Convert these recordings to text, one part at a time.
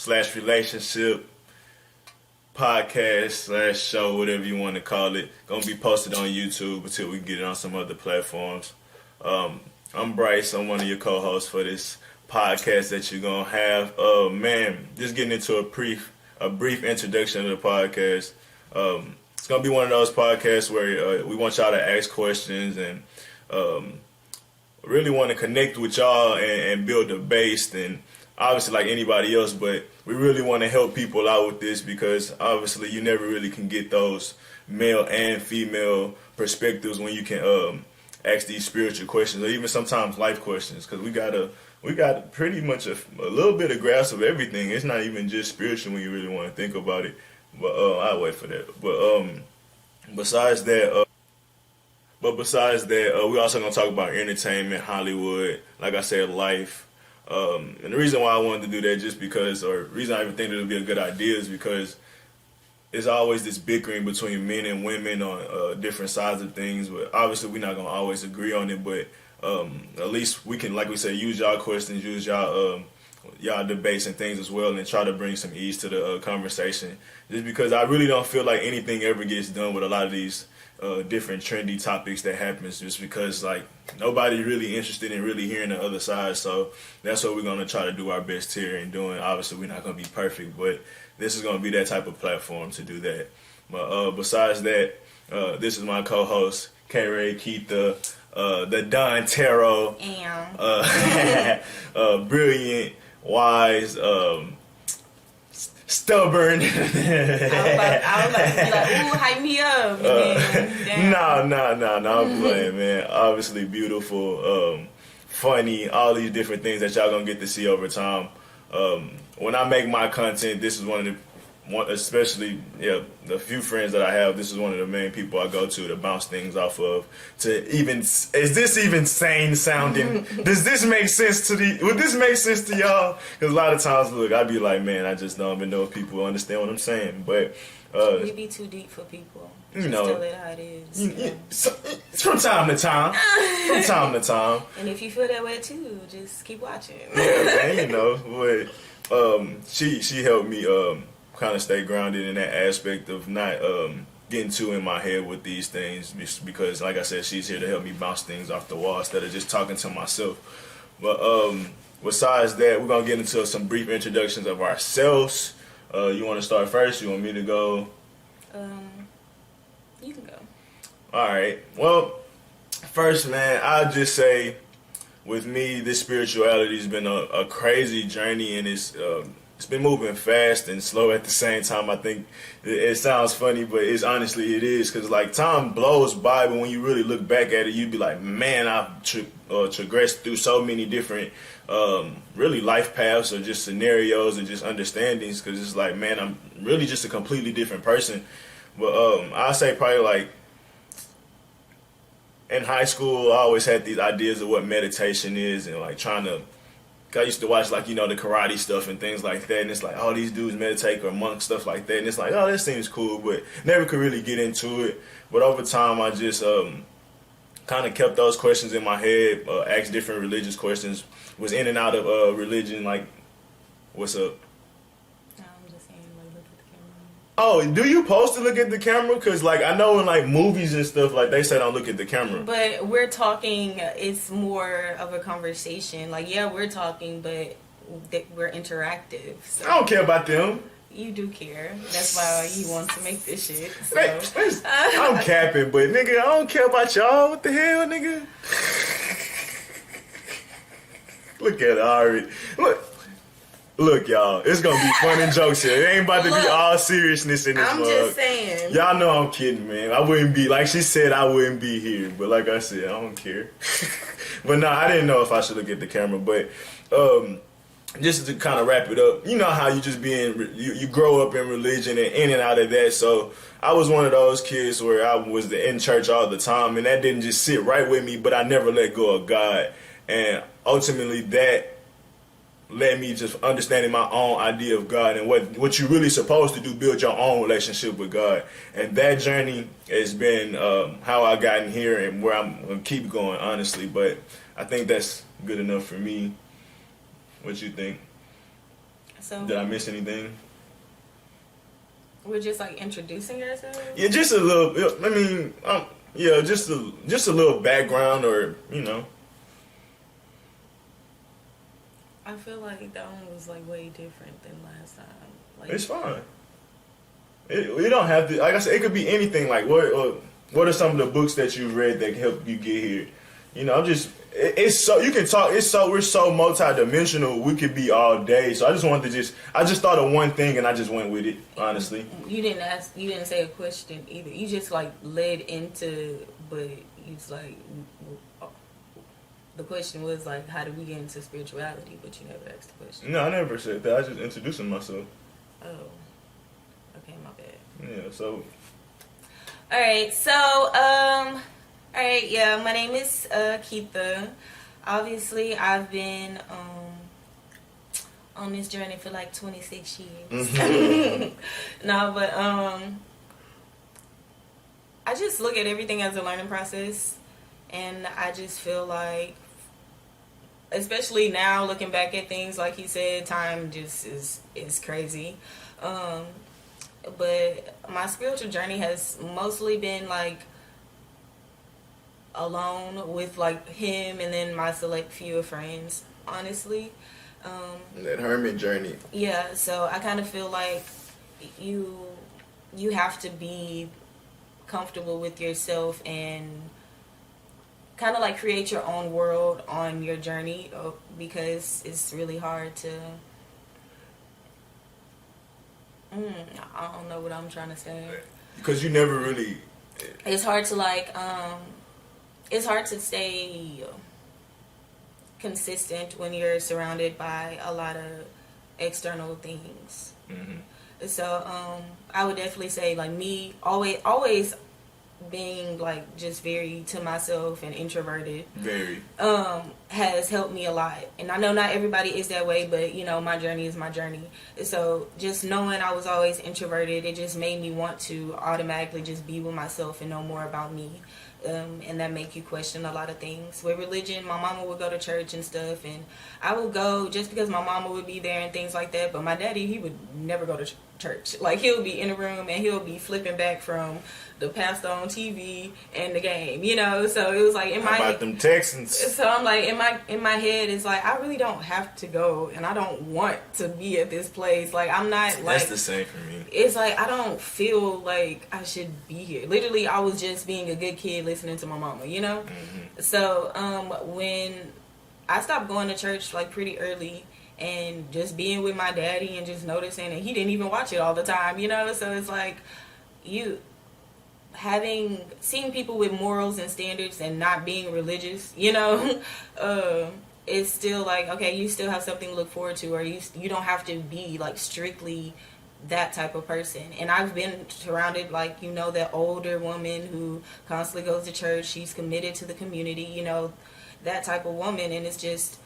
relationship podcast slash show, whatever you want to call it. Gonna be posted on YouTube until we get it on some other platforms. I'm Bryce. I'm one of your co-hosts for this podcast that you're gonna have. Man, just getting into a brief introduction of the podcast. It's gonna be one of those podcasts where we want y'all to ask questions and really want to connect with y'all and build a base, and obviously like anybody else, but we really want to help people out with this because obviously you never really can get those male and female perspectives when you can ask these spiritual questions or even sometimes life questions, because we got pretty much a little bit of grasp of everything. It's not even just spiritual when you really want to think about it, but I'll wait for that. But besides that, we're also going to talk about entertainment, Hollywood, like I said, life. And the reason why I wanted to do that the reason I even think it would be a good idea is because there's always this bickering between men and women on different sides of things. But obviously we're not going to always agree on it, but at least we can, like we said, use y'all questions, use y'all debates and things as well, and try to bring some ease to the conversation. Just because I really don't feel like anything ever gets done with a lot of these different trendy topics that happens, just because like nobody really interested in really hearing the other side. So that's what we're going to try to do our best here and doing. Obviously we're not going to be perfect, but this is going to be that type of platform to do that. But besides that, this is my co-host K-Ray Keith, the Don Taro, brilliant, wise, stubborn. I was about to be like, ooh, hype me up. No, I'm playing, man. Obviously beautiful, funny, all these different things that y'all gonna get to see over time. When I make my content, this is especially the few friends that I have, this is one of the main people I go to bounce things off of. Is this even sane sounding? Does this make sense would this make sense to y'all? Because a lot of times, look, I'd be like, man, I just don't even know if people understand what I'm saying. But we be too deep for people. You know, tell it how it is. It's from time to time. From time to time. And if you feel that way too, just keep watching. Yeah, man, you know. But she helped me kind of stay grounded in that aspect of not getting too in my head with these things, because like I said, she's here to help me bounce things off the wall instead of just talking to myself. But besides that, we're gonna get into some brief introductions of ourselves. You want to start first? You want me to go? You can go. All right. Well, first, man, I'll just say, with me, this spirituality has been a crazy journey, and it's been moving fast and slow at the same time. I think it sounds funny, but it is, because like time blows by, but when you really look back at it, you'd be like, man, I've transgressed through so many different really life paths or just scenarios and just understandings, because it's like, man, I'm really just a completely different person. But I'll say probably like in high school, I always had these ideas of what meditation is, and like I used to watch like, the karate stuff and things like that, and it's like, oh, these dudes meditate or monk stuff like that, and it's like, oh, this seems cool, but never could really get into it. But over time, I just kind of kept those questions in my head, asked different religious questions, was in and out of religion, like, what's up? I'm just saying, like, look at the camera. Oh, do you supposed to look at the camera? Because, like, I know in, like, movies and stuff, like, they say don't look at the camera. But we're talking, it's more of a conversation. Like, yeah, we're talking, but we're interactive. So. I don't care about them. You do care. That's why you want to make this shit. So. I'm capping, but, nigga, I don't care about y'all. What the hell, nigga? Look at it already. Look, y'all, it's gonna be fun and jokes here. It ain't about to be all seriousness in this vlog. I'm just saying. Y'all know I'm kidding, man. I wouldn't be, like she said, I wouldn't be here. But like I said, I don't care. But no, I didn't know if I should look at the camera. But just to kind of wrap it up, you know how you just you grow up in religion and in and out of that. So I was one of those kids where I was in church all the time, and that didn't just sit right with me, but I never let go of God. And ultimately that led me just understanding my own idea of God and what you're really supposed to do, build your own relationship with God. And that journey has been how I gotten here and where I'm going to keep going, honestly. But I think that's good enough for me. What you think? So Did I miss anything? we're just like introducing ourselves. Yeah, just a little. I mean, yeah, just a little background, or you know. I feel like that one was like way different than last time. Like, It's fine. We don't have to. Like I said, it could be anything. Like what are some of the books that you read that helped you get here? You know, it's so you can talk. We're so multidimensional. We could be all day. So I just wanted to I just thought of one thing and I just went with it. Honestly, you didn't say a question either. You just like led into, but you was like, the question was like, how do we get into spirituality? But you never asked the question. no, I never said that. I just introducing myself. Oh, okay, my bad. Yeah. So All right, so all right, yeah, my name is Keitha. Obviously, I've been on this journey for like 26 years. No, but I just look at everything as a learning process, and I just feel like, especially now looking back at things, like he said, time just is crazy. But my spiritual journey has mostly been like alone with like him and then my select few of friends, honestly. that hermit journey. Yeah, so I kind of feel like you have to be comfortable with yourself and kind of like create your own world on your journey, because it's really hard to I don't know what I'm trying to say. Because you never really. It's hard to like it's hard to stay consistent when you're surrounded by a lot of external things. Mm-hmm. So I would definitely say like me always being like just very to myself and introverted Very. has helped me a lot. And I know not everybody is that way, but you know, my journey is my journey. So just knowing I was always introverted, it just made me want to automatically just be with myself and know more about me. And that make you question a lot of things. With religion, my mama would go to church and stuff, and I would go just because my mama would be there and things like that. But my daddy, he would never go to church. Like, he'll be in the room and he'll be flipping back from the pastor on TV and the game, you know. So it was like in How about them Texans? So I'm like in my head, it's like I really don't have to go, and I don't want to be at this place. Like, I'm not like, That's the same for me. it's like I don't feel like I should be here. Literally, I was just being a good kid listening to my mama, you know. Mm-hmm. So when I stopped going to church like pretty early, and just being with my daddy and just noticing, and he didn't even watch it all the time, you know. So it's like seeing people with morals and standards and not being religious, you know, it's still like, okay, you still have something to look forward to, or you don't have to be like strictly that type of person. And I've been surrounded, like, you know, that older woman who constantly goes to church, she's committed to the community, you know, that type of woman. And it's just,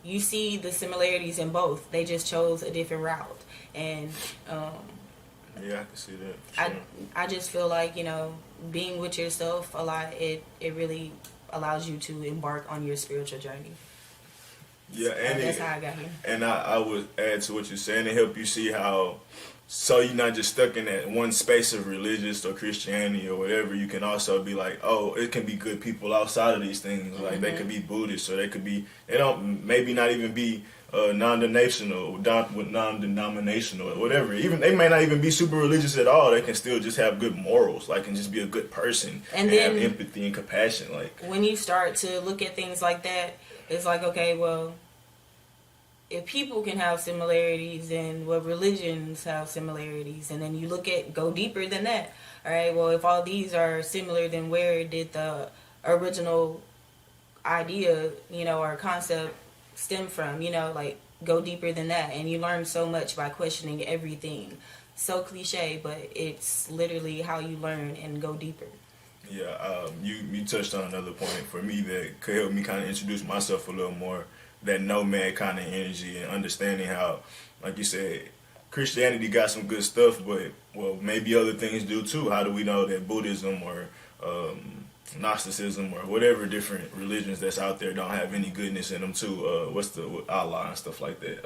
you see the similarities in both. They just chose a different route. And Yeah, I can see that. Sure. I just feel like, you know, being with yourself a lot, it really allows you to embark on your spiritual journey. Yeah, and that's how I got here. And I would add to what you're saying to help you see how, so you're not just stuck in that one space of religious or Christianity or whatever. You can also be like, oh, it can be good people outside of these things. Like, Mm-hmm. they could be Buddhist, or they could be, they don't, maybe not even be non-denominational, or whatever. Even they may not even be super religious at all. They can still just have good morals, like, and just be a good person And and have then- empathy and compassion. Like, When you start to look at things like that, it's like, okay, well, if people can have similarities, then well, religions have similarities. And then you go deeper than that. All right, well, if all these are similar, then where did the original idea, you know, or concept stem from? You know, like, go deeper than that. And you learn so much by questioning everything. So cliche, but it's literally how you learn and go deeper. yeah, you touched on another point for me that could help me kind of introduce myself a little more. That nomad kind of energy and understanding how, like you said, Christianity got some good stuff, but, well, maybe other things do too. How do we know that Buddhism or Gnosticism or whatever different religions that's out there don't have any goodness in them too? What's the Allah and stuff like that?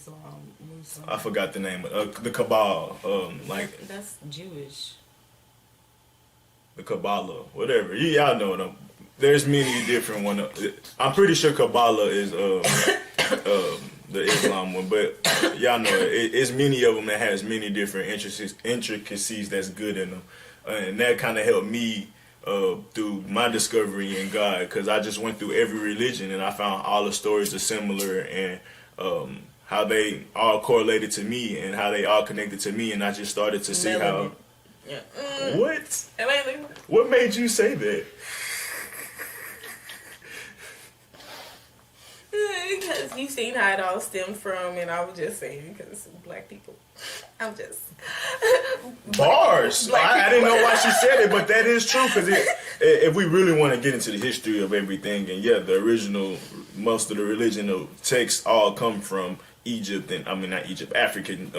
Muslim. I forgot the name of the Cabal. That's Jewish. The Kabbalah, whatever. Y'all know them. There's many different one. I'm pretty sure Kabbalah is the Islam one, but y'all know it's many of them that has many different intricacies that's good in them, and that kind of helped me through my discovery in God, because I just went through every religion and I found all the stories are similar, and how they all correlated to me and how they all connected to me, and I just started to see how. Yeah. What? What made you say that? Because you seen how it all stemmed from, and I was just saying because black people. I'm just bars. I didn't know why she said it, but that is true, because if we really want to get into the history of everything, and yeah, the original, most of the religion texts all come from Egypt, and I mean not Egypt, African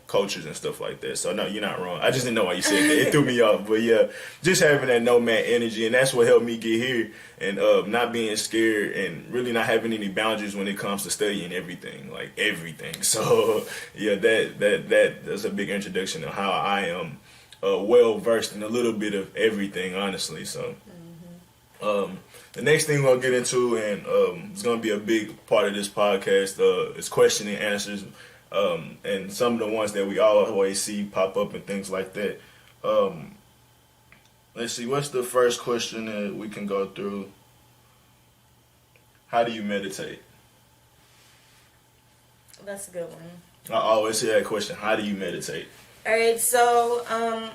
cultures and stuff like that. So no, you're not wrong. I just didn't know why you said that. It threw me off. But yeah, just having that nomad energy, and that's what helped me get here, and not being scared, and really not having any boundaries when it comes to studying everything, like everything. So yeah, that's a big introduction of how I am well versed in a little bit of everything, honestly. So. The next thing we'll get into, and it's going to be a big part of this podcast, is question and answers, and some of the ones that we always see pop up and things like that. Let's see, what's the first question that we can go through? How do you meditate? That's a good one. I always hear that question. How do you meditate? All right, so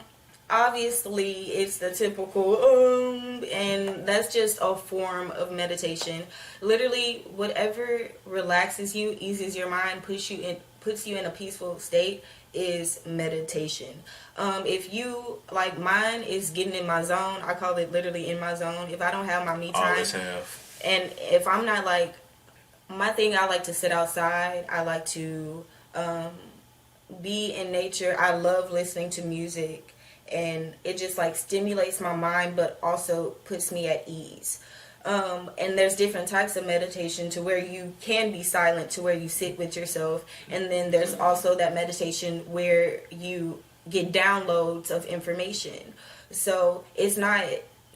obviously it's the typical and that's just a form of meditation. Literally, whatever relaxes you, eases your mind, puts you in a peaceful state is meditation. If you like, mine is getting in my zone. I call it literally in my zone. If I don't have my me time, Always have. and if I'm not like, my thing, I like to sit outside. I like to be in nature. I love listening to music, and it just like stimulates my mind, but also puts me at ease. And there's different types of meditation, to where you can be silent, to where you sit with yourself, and then there's also that meditation where you get downloads of information. So it's not,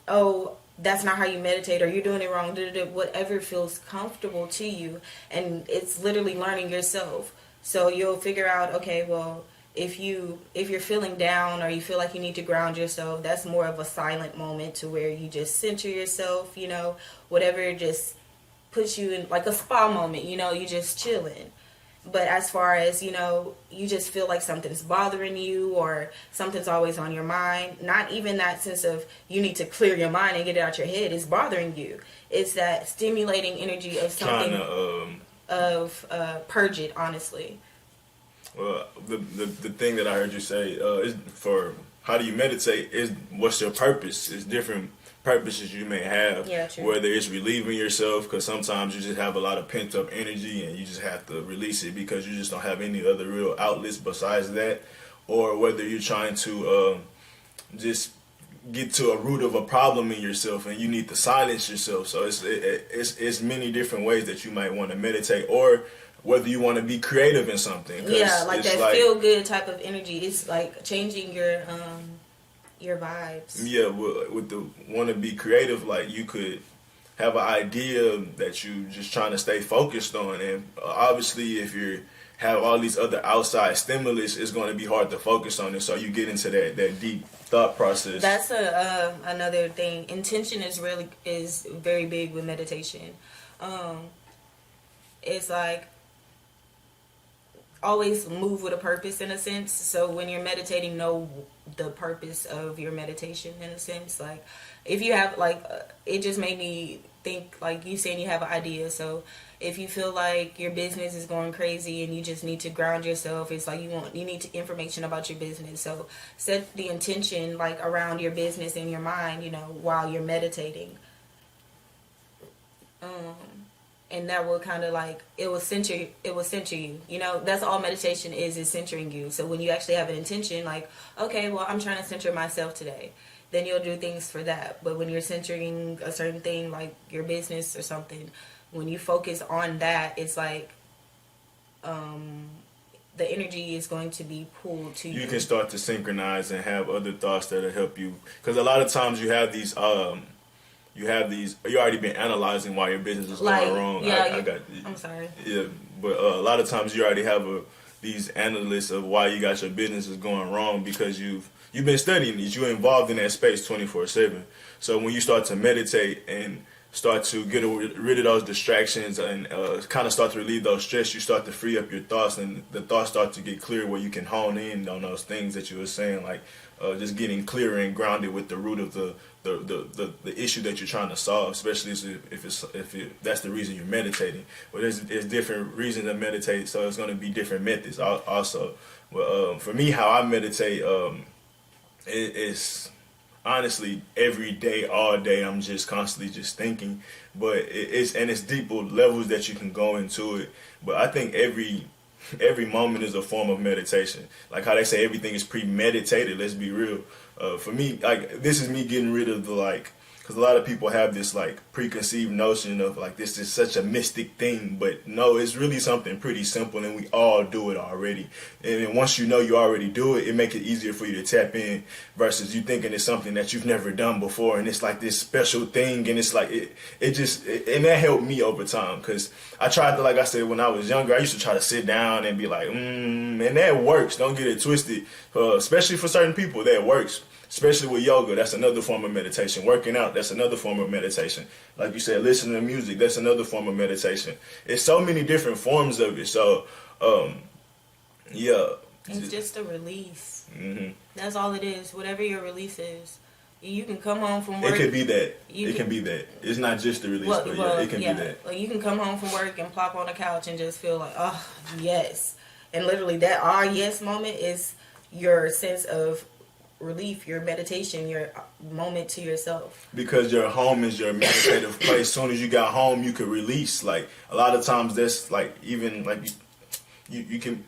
oh, that's not how you meditate, or you're doing it wrong. Whatever feels comfortable to you, and it's literally learning yourself. So you'll figure out, okay, well, if you're feeling down, or you feel like you need to ground yourself, that's more of a silent moment, to where you just center yourself, whatever just puts you in like a spa moment, you just chilling. But as far as, you just feel like something's bothering you, or something's always on your mind, not even that sense of you need to clear your mind and get it out your head, it's bothering you. It's that stimulating energy of something, purge it, honestly. Well, the thing that I heard you say is, for how do you meditate, is what's your purpose? It's different purposes you may have, yeah, true. Whether it's relieving yourself, because sometimes you just have a lot of pent up energy and you just have to release it because you just don't have any other real outlets besides that, or whether you're trying to just get to a root of a problem in yourself and you need to silence yourself. So it's many different ways that you might want to meditate, or whether you want to be creative in something. Yeah, like that feel good type of energy. It's like changing your vibes. Yeah, with the want to be creative, like you could have an idea that you just trying to stay focused on, and obviously if you have all these other outside stimulus, it's going to be hard to focus on it. So you get into that deep thought process. That's another thing. Intention is very big with meditation. It's like, always move with a purpose, in a sense. So when you're meditating, know the purpose of your meditation, in a sense. Like, if you have it just made me think, like you saying you have an idea. So if you feel like your business is going crazy and you just need to ground yourself, it's like you need information about your business. So set the intention like around your business in your mind, while you're meditating. And that will kind of like, it will center you. That's all meditation is centering you. So when you actually have an intention, like, okay, well, I'm trying to center myself today, then you'll do things for that. But when you're centering a certain thing, like your business or something, when you focus on that, it's like, the energy is going to be pulled to you. You can start to synchronize and have other thoughts that'll help you. Because a lot of times you have these, you already been analyzing why your business is going wrong. Yeah, I'm sorry. Yeah, but a lot of times you already have these analysts of why you got your business is going wrong because you've been studying these. You're involved in that space 24/7. So when you start to meditate and start to get rid of those distractions and kind of start to relieve those stress, you start to free up your thoughts, and the thoughts start to get clear where you can hone in on those things that you were saying, like just getting clearer and grounded with the root of the issue that you're trying to solve, especially if that's the reason you're meditating. But there's different reasons to meditate, so it's going to be different methods also. But for me, how I meditate, it's honestly every day, all day. I'm just constantly just thinking, but it's deeper levels that you can go into it. But I think every moment is a form of meditation. Like how they say everything is premeditated. Let's be real. For me, like this is me getting rid of because a lot of people have this like preconceived notion of like this is such a mystic thing, but no, it's really something pretty simple, and we all do it already. And then once you know you already do it, it makes it easier for you to tap in versus you thinking it's something that you've never done before, and it's like this special thing, and it's like and that helped me over time because I tried to, like I said, when I was younger, I used to try to sit down and be like, and that works. Don't get it twisted, especially for certain people, that works. Especially with yoga, that's another form of meditation. Working out, that's another form of meditation. Like you said, listening to music, that's another form of meditation. It's so many different forms of it. So, yeah. It's just a release. Mm-hmm. That's all it is. Whatever your release is. You can come home from work. It could be that. It can be that. It's not just the release, but yeah, it can be that. Like you can come home from work and plop on the couch and just feel like, oh, yes. And literally that yes moment is your sense of relief, your meditation, your moment to yourself. Because your home is your meditative place. As soon as you got home, you could release. Like a lot of times, that's like even like you can.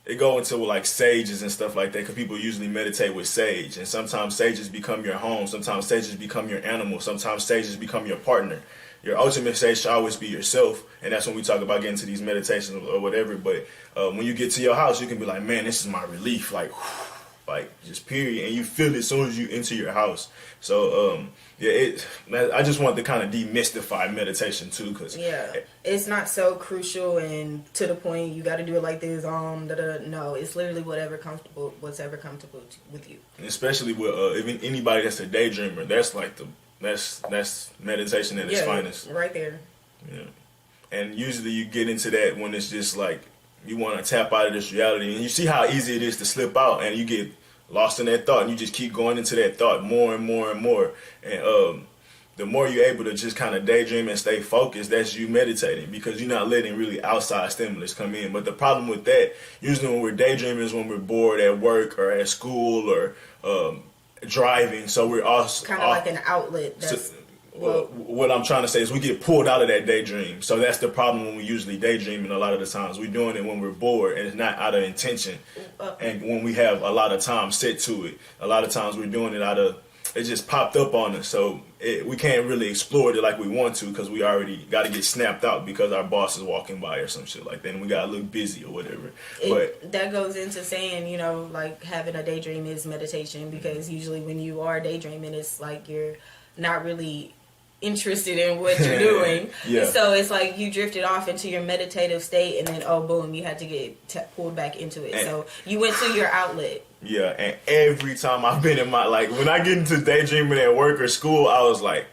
It go into like sages and stuff like that because people usually meditate with sage, and sometimes sages become your home. Sometimes sages become your animal. Sometimes sages become your partner. Your ultimate sage should always be yourself, and that's when we talk about getting to these meditations or whatever. But when you get to your house, you can be like, man, this is my relief. Like just period, and you feel it as soon as you enter your house. So I just want to kind of demystify meditation too, because it's not so crucial and to the point you got to do it like this. No, it's literally whatever comfortable with you. Especially with even anybody that's a daydreamer, that's like that's meditation at its finest, right there. Yeah, and usually you get into that when it's just like you want to tap out of this reality, and you see how easy it is to slip out, and you get lost in that thought, and you just keep going into that thought more and more and more. And the more you're able to just kind of daydream and stay focused, that's you meditating, because you're not letting really outside stimulus come in. But the problem with that, usually when we're daydreaming, is when we're bored at work or at school or driving. So we're also kind of like an outlet. What I'm trying to say is we get pulled out of that daydream. So that's the problem when we usually daydreaming a lot of the times. We're doing it when we're bored and it's not out of intention. And when we have a lot of time set to it, a lot of times we're doing it out of, it just popped up on us. So we can't really explore it like we want to because we already got to get snapped out because our boss is walking by or some shit like that. And we got to look busy or whatever. But that goes into saying, like having a daydream is meditation, because usually when you are daydreaming, it's like you're not really interested in what you're doing. So it's like you drifted off into your meditative state, and then boom, you had to get pulled back into it. So you went to your outlet. Yeah, and every time I've been in when I get into daydreaming at work or school, I was like,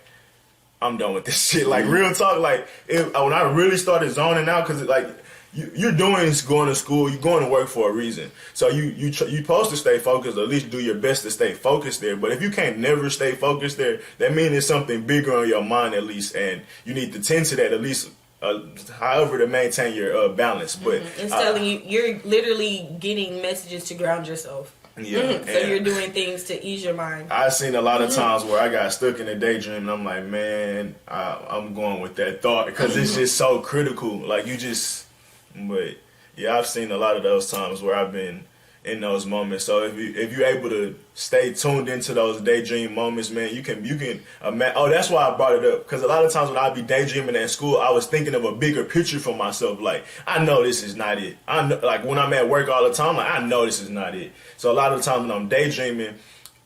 I'm done with this shit. Like real talk, when I really started zoning out, because you're going to school, you're going to work for a reason. So you're supposed to stay focused, or at least do your best to stay focused there. But if you can't never stay focused there, that means there's something bigger on your mind at least, and you need to tend to that at least, however, to maintain your balance. But it's telling you're literally getting messages to ground yourself. Yeah, so you're doing things to ease your mind. I've seen a lot of times where I got stuck in a daydream, and I'm like, man, I'm going with that thought because it's just so critical. But yeah, I've seen a lot of those times where I've been in those moments. So if you're able to stay tuned into those daydream moments, man, you can imagine. Oh, that's why I brought it up, because a lot of times when I'd be daydreaming at school, I was thinking of a bigger picture for myself. Like, I know this is not it. I know, like when I'm at work all the time, like I know this is not it. So a lot of the time when I'm daydreaming,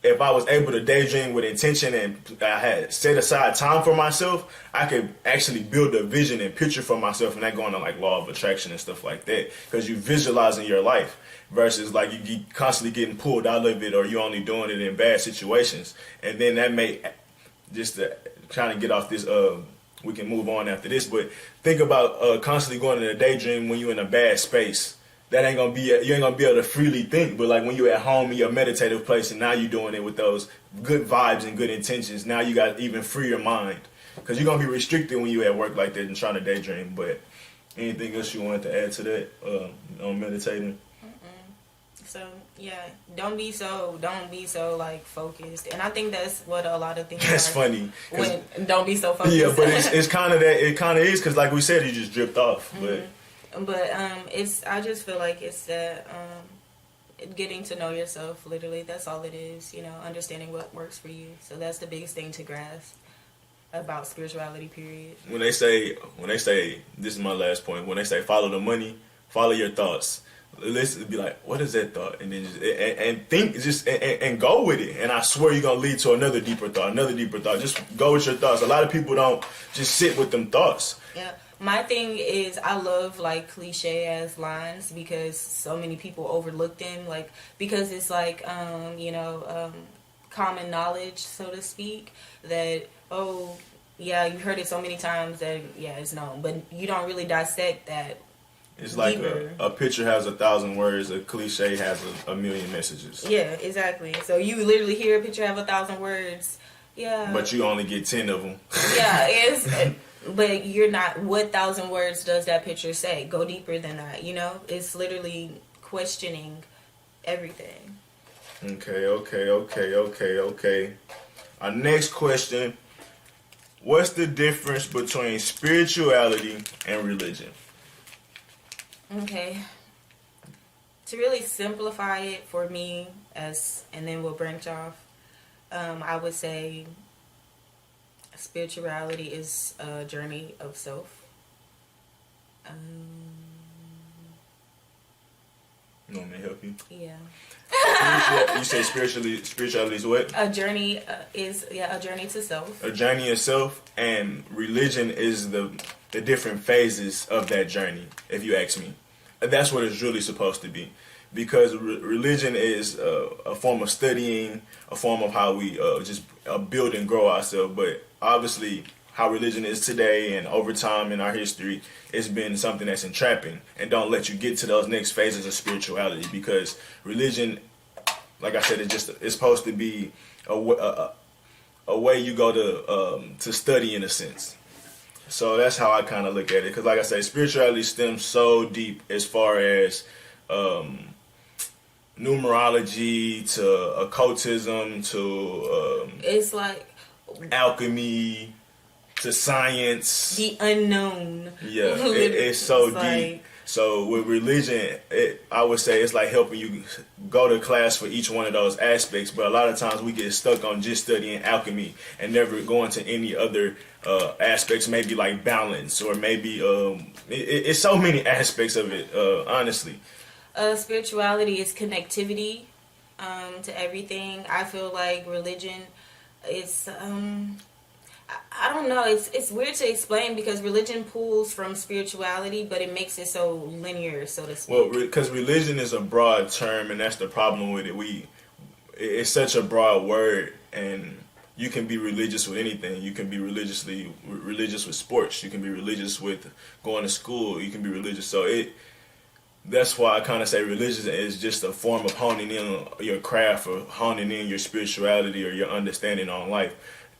if I was able to daydream with intention and I had set aside time for myself, I could actually build a vision and picture for myself, and that going on like law of attraction and stuff like that, because you visualizing your life versus like you constantly getting pulled out of it, or you only doing it in bad situations. And then that may just trying to get off this. We can move on after this, but think about constantly going in a daydream when you're in a bad space. That ain't gonna be, you ain't gonna be able to freely think. But like when you're at home in your meditative place and now you're doing it with those good vibes and good intentions, now you got even freer mind, because you're gonna be restricted when you're at work like that and trying to daydream. But anything else you wanted to add to that on meditating? So yeah, don't be so like focused, and I think that's what a lot of things. That's are funny. When don't be so focused. Yeah, but it's kind of that. It kind of is, because like we said, you just drift off. But it's, I just feel like it's that getting to know yourself. Literally, that's all it is. You know, understanding what works for you. So that's the biggest thing to grasp about spirituality. Period. When they say this is my last point. When they say follow the money, follow your thoughts. Let's be like, what is that thought? And then just and think, just and go with it. And I swear you're gonna lead to another deeper thought. Just go with your thoughts. A lot of people don't just sit with them thoughts. Yeah. My thing is, I love like cliche ass lines, because so many people overlook them. Like, because it's like common knowledge, so to speak, that oh yeah, you heard it so many times that yeah, it's known, but you don't really dissect that. It's like a picture has 1,000 words, a cliche has a million messages. Yeah, exactly. So you literally hear a picture have 1,000 words. Yeah. But you only get 10 of them. Yeah, but you're not. What 1,000 words does that picture say? Go deeper than that. You know, it's literally questioning everything. Okay. Our next question: what's the difference between spirituality and religion? Okay. To really simplify it for me, and then we'll branch off, I would say spirituality is a journey of self. You want me to help you? Yeah. You say spirituality is what? A journey is a journey to self. A journey of self, and religion is the different phases of that journey, if you ask me. That's what it's really supposed to be, because religion is a form of studying, a form of how we just build and grow ourselves. But obviously, how religion is today and over time in our history, it's been something that's entrapping and don't let you get to those next phases of spirituality, because religion, like I said, it's supposed to be a way you go to study, in a sense. So that's how I kind of look at it. Because like I say, spirituality stems so deep, as far as numerology to occultism to it's like alchemy to science. The unknown. Yeah, it's so deep. Like, so with religion, I would say it's like helping you go to class for each one of those aspects. But a lot of times we get stuck on just studying alchemy and never going to any other aspects, maybe like balance, or maybe it's so many aspects of it, honestly. Spirituality is connectivity to everything. I feel like religion is I don't know, it's weird to explain, because religion pulls from spirituality, but it makes it so linear, so to speak. Well, because religion is a broad term, and that's the problem with it. It's such a broad word, and you can be religious with anything. You can be religious with sports. You can be religious with going to school. You can be religious. So that's why I kind of say religion is just a form of honing in your craft, or honing in your spirituality or your understanding on life.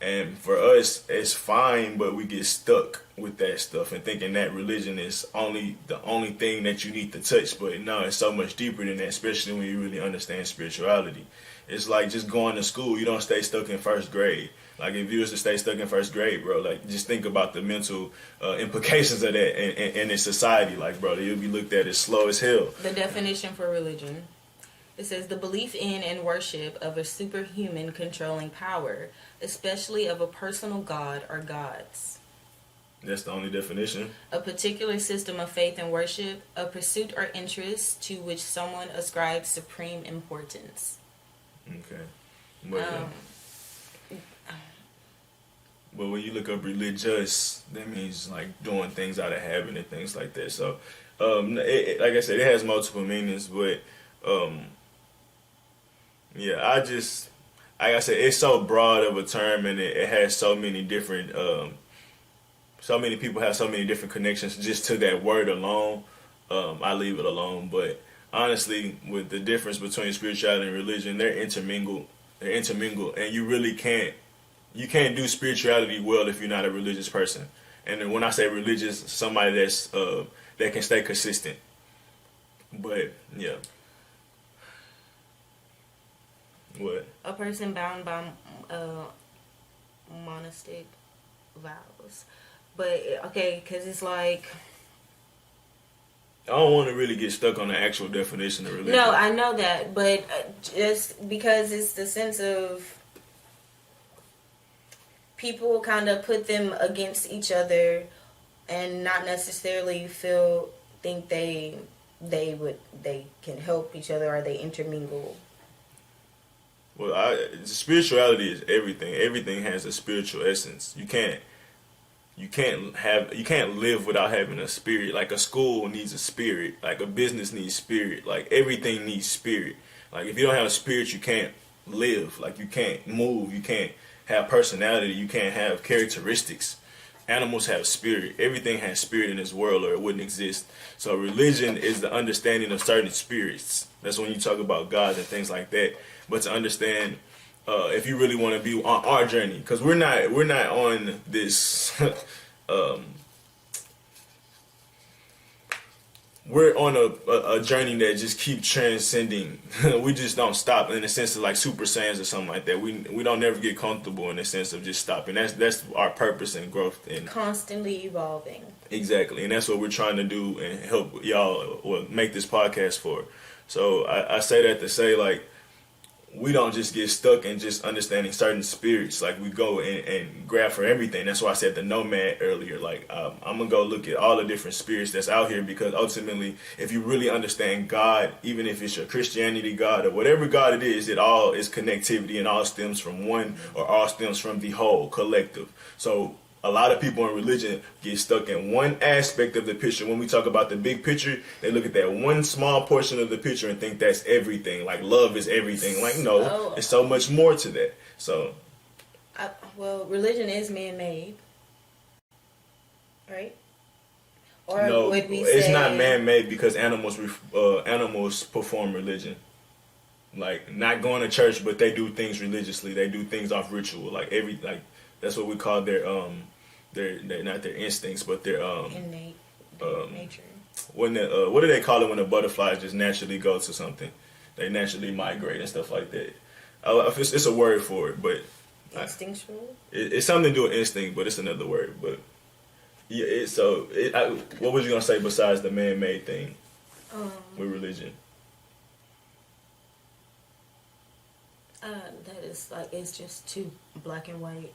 And for us, it's fine, but we get stuck with that stuff and thinking that religion is the only thing that you need to touch. But no, it's so much deeper than that, especially when you really understand spirituality. It's like just going to school. You don't stay stuck in first grade. Like, if you was to stay stuck in first grade, bro, like, just think about the mental implications of that in society. Like, bro, you'll be looked at as slow as hell. The definition for religion It says the belief in and worship of a superhuman controlling power, especially of a personal god or gods. That's the only definition. A particular system of faith and worship, a pursuit or interest to which someone ascribes supreme importance. Okay. But when you look up religious, that means like doing things out of habit and things like that. So, like I said, it has multiple meanings, but yeah, like I said, it's so broad of a term, and it has so many different, so many people have so many different connections just to that word alone. I leave it alone, but honestly, with the difference between spirituality and religion, they're intermingled. And you really can't do spirituality well if you're not a religious person. And when I say religious, somebody that's that can stay consistent. But yeah. What? A person bound by monastic vows. But okay, because it's like, I don't want to really get stuck on the actual definition of religion. no, I know that, but just because it's the sense of people kind of put them against each other and not necessarily think they can help each other, or they intermingle. Well, spirituality is everything. Everything has a spiritual essence. You can't live without having a spirit. Like a school needs a spirit. Like a business needs spirit. Like everything needs spirit. Like if you don't have a spirit, you can't live. Like you can't move. You can't have personality. You can't have characteristics. Animals have spirit. Everything has spirit in this world, or it wouldn't exist. So religion is the understanding of certain spirits. That's when you talk about God and things like that. But to understand, if you really want to be on our journey, because we're not on this. We're on a journey that just keeps transcending. We just don't stop in the sense of like Super Saiyans or something like that. We don't never get comfortable in the sense of just stopping. That's our purpose and growth, and Constantly evolving. exactly, and that's what we're trying to do and help y'all or make this podcast for. So I say that to say, like, we don't just get stuck in just understanding certain spirits. Like we go and grab for everything. That's why I said the nomad earlier. Like I'm gonna go look at all the different spirits that's out here, because ultimately, if you really understand God, even if it's your Christianity God or whatever God it is all is connectivity, and all stems from one, or all stems from the whole collective. So a lot of people in religion get stuck in one aspect of the picture. When we talk about the big picture, they look at that one small portion of the picture and think that's everything. Like love is everything. Like no, it's so much more to that. So, well, religion is man-made, right? Or no, would we it's say not man-made, because animals perform religion. Like not going to church, but they do things religiously. They do things off ritual. Like that's what we call their not their instincts, but their innate nature. When what do they call it when the butterflies just naturally go to something? They naturally migrate and stuff like that. It's a word for it, but Instinctual. It's something to do with instinct, but it's another word. But yeah, what was you gonna say besides the man-made thing with religion? That is like, it's just too black and white.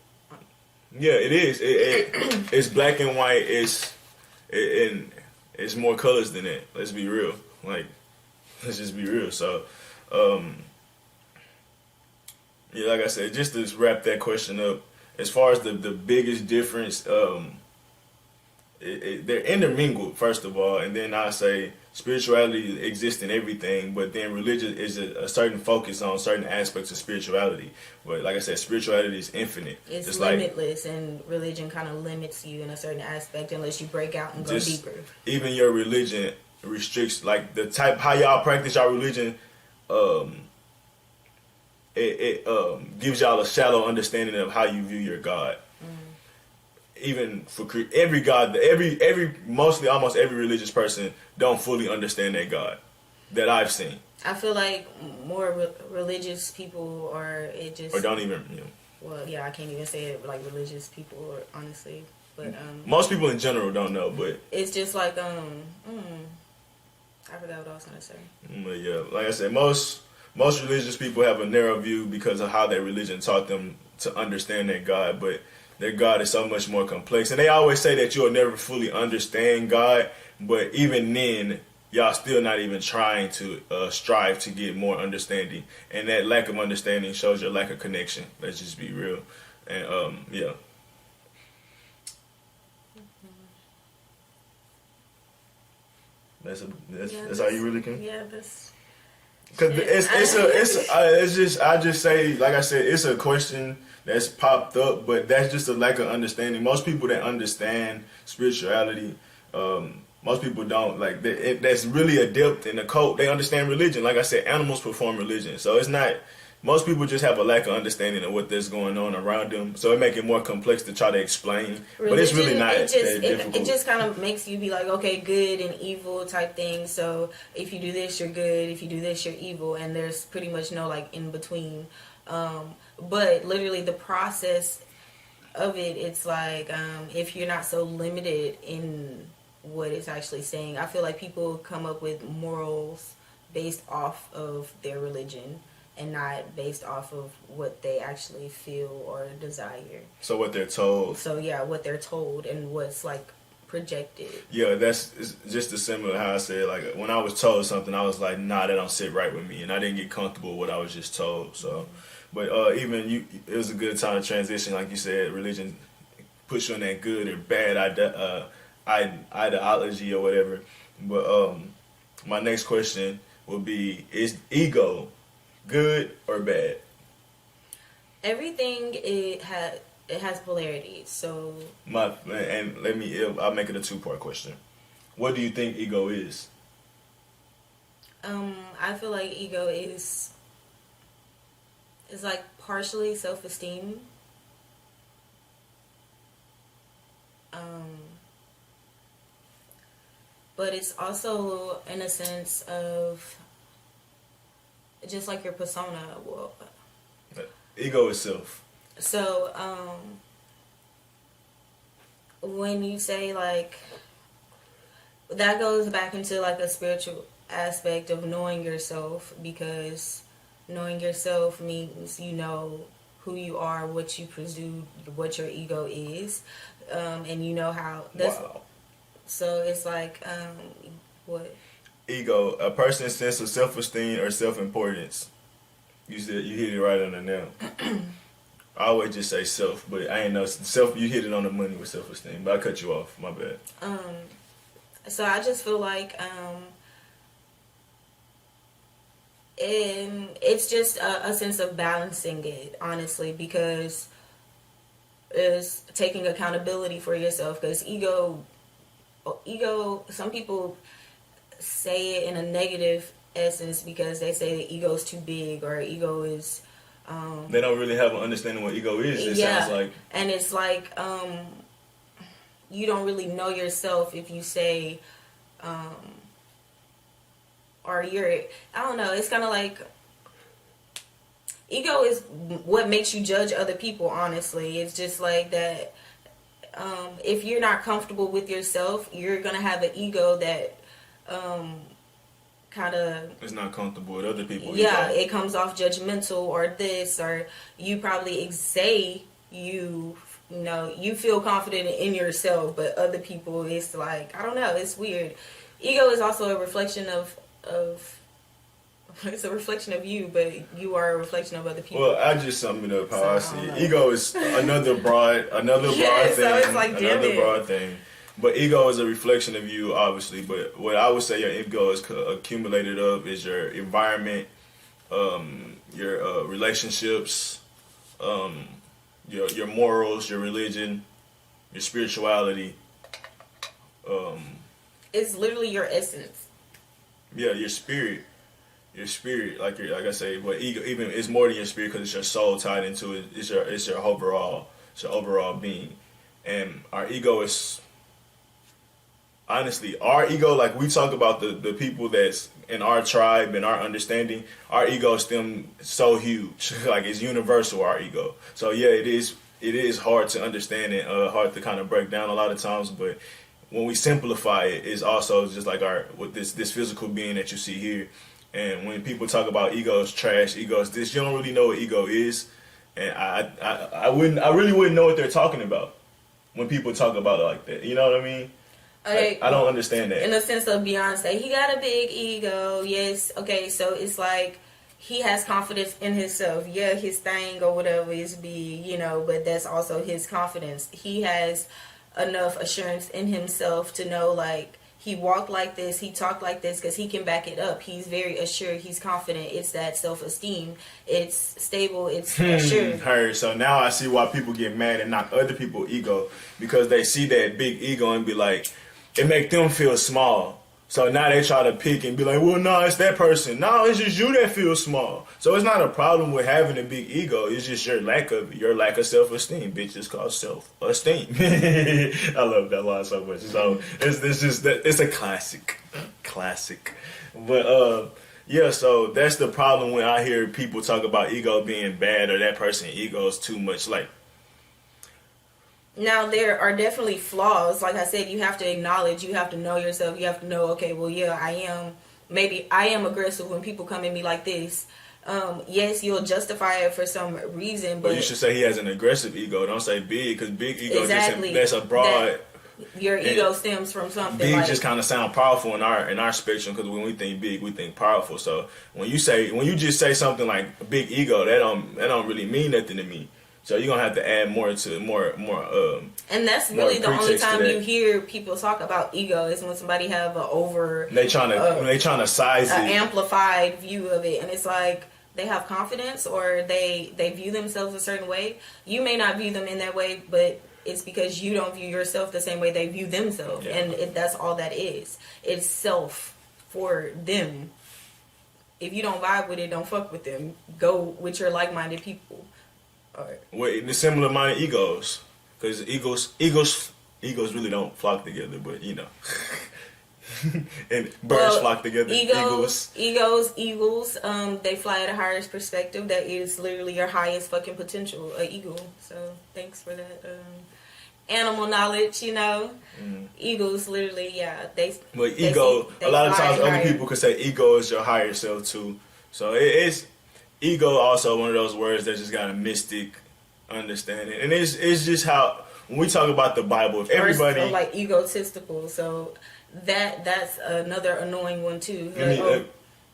Yeah, it is. It's black and white. It's more colors than that. Let's be real. Like, let's just be real. So, yeah, like I said, just to wrap that question up, as far as the biggest difference, they're intermingled, first of all, and then I say spirituality exists in everything, but then religion is a certain focus on certain aspects of spirituality. But like I said, spirituality is infinite. It's limitless, and religion kind of limits you in a certain aspect unless you break out and go deeper. Even your religion restricts, like the type how y'all practice your religion. It gives y'all a shallow understanding of how you view your God. Even for every God, mostly almost every religious person don't fully understand their God that I've seen. I feel like more religious people or don't even, well, yeah, I can't even say it like religious people, or honestly, but most people in general don't know, but it's just like I forgot what I was gonna say. But yeah, like I said, most most religious people have a narrow view because of how their religion taught them to understand their God, but their God is so much more complex. And they always say that you'll never fully understand God, but even then, y'all still not even trying to strive to get more understanding. And that lack of understanding shows your lack of connection. Let's just be real. And yeah. That's how you really can. Yeah, that's. Cause it's just I just say, like I said, it's a question that's popped up, but that's just a lack of understanding. Most people that understand spirituality, most people don't like that. That's really adept in the cult. They understand religion. Like I said, animals perform religion, so it's not. Most people just have a lack of understanding of what that's going on around them, so it makes it more complex to try to explain. Religion, but it's really not that difficult. It just kind of makes you be like, okay, good and evil type thing. So if you do this, you're good. If you do this, you're evil. And there's pretty much no like in between. But literally the process of it, it's like if you're not so limited in what it's actually saying, I feel like people come up with morals based off of their religion and not based off of what they actually feel or desire. So what they're told. So yeah, what they're told and what's like projected. Yeah, that's just as similar how I said, like when I was told something, I was like, nah, that don't sit right with me, and I didn't get comfortable with what I was just told. So, but even it was a good time to transition, like you said, religion puts you on that good or bad ideology or whatever. But my next question would be: is ego good or bad? Everything it has polarity. So I'll make it a 2-part question. What do you think ego is? I feel like ego is like partially self-esteem. But it's also in a sense of just like your persona. Well, ego is self. So, when you say like, that goes back into like a spiritual aspect of knowing yourself, because knowing yourself means you know who you are, what you pursue, what your ego is, and you know how. Wow. So it's like, what? Ego, a person's sense of self-esteem or self-importance. You said you hit it right on the nail. I always just say self, but I ain't know self. You hit it on the money with self-esteem, but I cut you off. My bad. So I just feel like it's just a sense of balancing it, honestly, because it's taking accountability for yourself. Because ego. Some people say it in a negative essence because they say the ego is too big or ego is. They don't really have an understanding what ego is. It sounds like, and it's like you don't really know yourself if you say, or you're. I don't know. It's kind of like ego is what makes you judge other people. Honestly, it's just like that. If you're not comfortable with yourself, you're gonna have an ego that kind of it's not comfortable with other people. Yeah, it comes off judgmental or this, or you probably say you feel confident in yourself, but other people, it's like, I don't know, it's weird. Ego is also a reflection of it's a reflection of you, but you are a reflection of other people. Well, I just sum it up how I see it. Ego is another broad thing. So it's like, another broad thing. But ego is a reflection of you, obviously. But what I would say your ego is accumulated of is your environment, your relationships, your morals, your religion, your spirituality. It's literally your essence. Yeah, your spirit. Your spirit, like I say, but ego even it's more than your spirit because it's your soul tied into it. It's your overall being, and our ego is honestly our ego. Like we talk about the people that's in our tribe and our understanding, our ego is them so huge, like it's universal. Our ego, so yeah, it is hard to understand and hard to kind of break down a lot of times, but when we simplify it, it's also just like with this physical being that you see here. And when people talk about egos, trash, egos, this, you don't really know what ego is. And I really wouldn't know what they're talking about when people talk about it like that. You know what I mean? Okay, I don't understand that. In the sense of Beyonce, he got a big ego. Yes. Okay. So it's like he has confidence in himself. Yeah, his thing or whatever is big, you know, but that's also his confidence. He has enough assurance in himself to know, like, he walked like this, he talked like this, because he can back it up. He's very assured, he's confident. It's that self-esteem. It's stable, it's assured. Heard. So now I see why people get mad and knock other people's ego, because they see that big ego and be like, it make them feel small. So now they try to pick and be like, well, no, it's that person. No, it's just you that feels small. So it's not a problem with having a big ego. It's just your lack of self-esteem. Bitch, it's called self-esteem. I love that line so much. So it's a classic. But yeah, so that's the problem when I hear people talk about ego being bad or that person's ego is too much. Like, now, there are definitely flaws. Like I said, you have to acknowledge, you have to know yourself. You have to know, okay, well, yeah, I am aggressive when people come at me like this. Yes, you'll justify it for some reason, but you should say he has an aggressive ego. Don't say big, because big ego exactly. that's a broad. Your ego stems from something. Big like, just kind of sound powerful in our spectrum, because when we think big, we think powerful. So when you just say something like big ego, that don't really mean nothing to me. So you're gonna have to add more. And that's really the only time you hear people talk about ego is when somebody have they trying to size it, amplified view of it, and it's like they have confidence or they view themselves a certain way. You may not view them in that way, but it's because you don't view yourself the same way they view themselves, and that's all that is. It's self for them. If you don't vibe with it, don't fuck with them. Go with your like-minded people. With the similar-minded egos, because egos really don't flock together, but you know, and birds flock together. Eagles, they fly at a highest perspective. That is literally your highest fucking potential, an eagle. So thanks for that animal knowledge. You know, eagles literally, But ego, a lot of times other people could say ego is your higher self too. So it's. Ego also one of those words that just got a mystic understanding, and it's just how when we talk about the Bible, if everybody or like egotistical, so that's another annoying one too.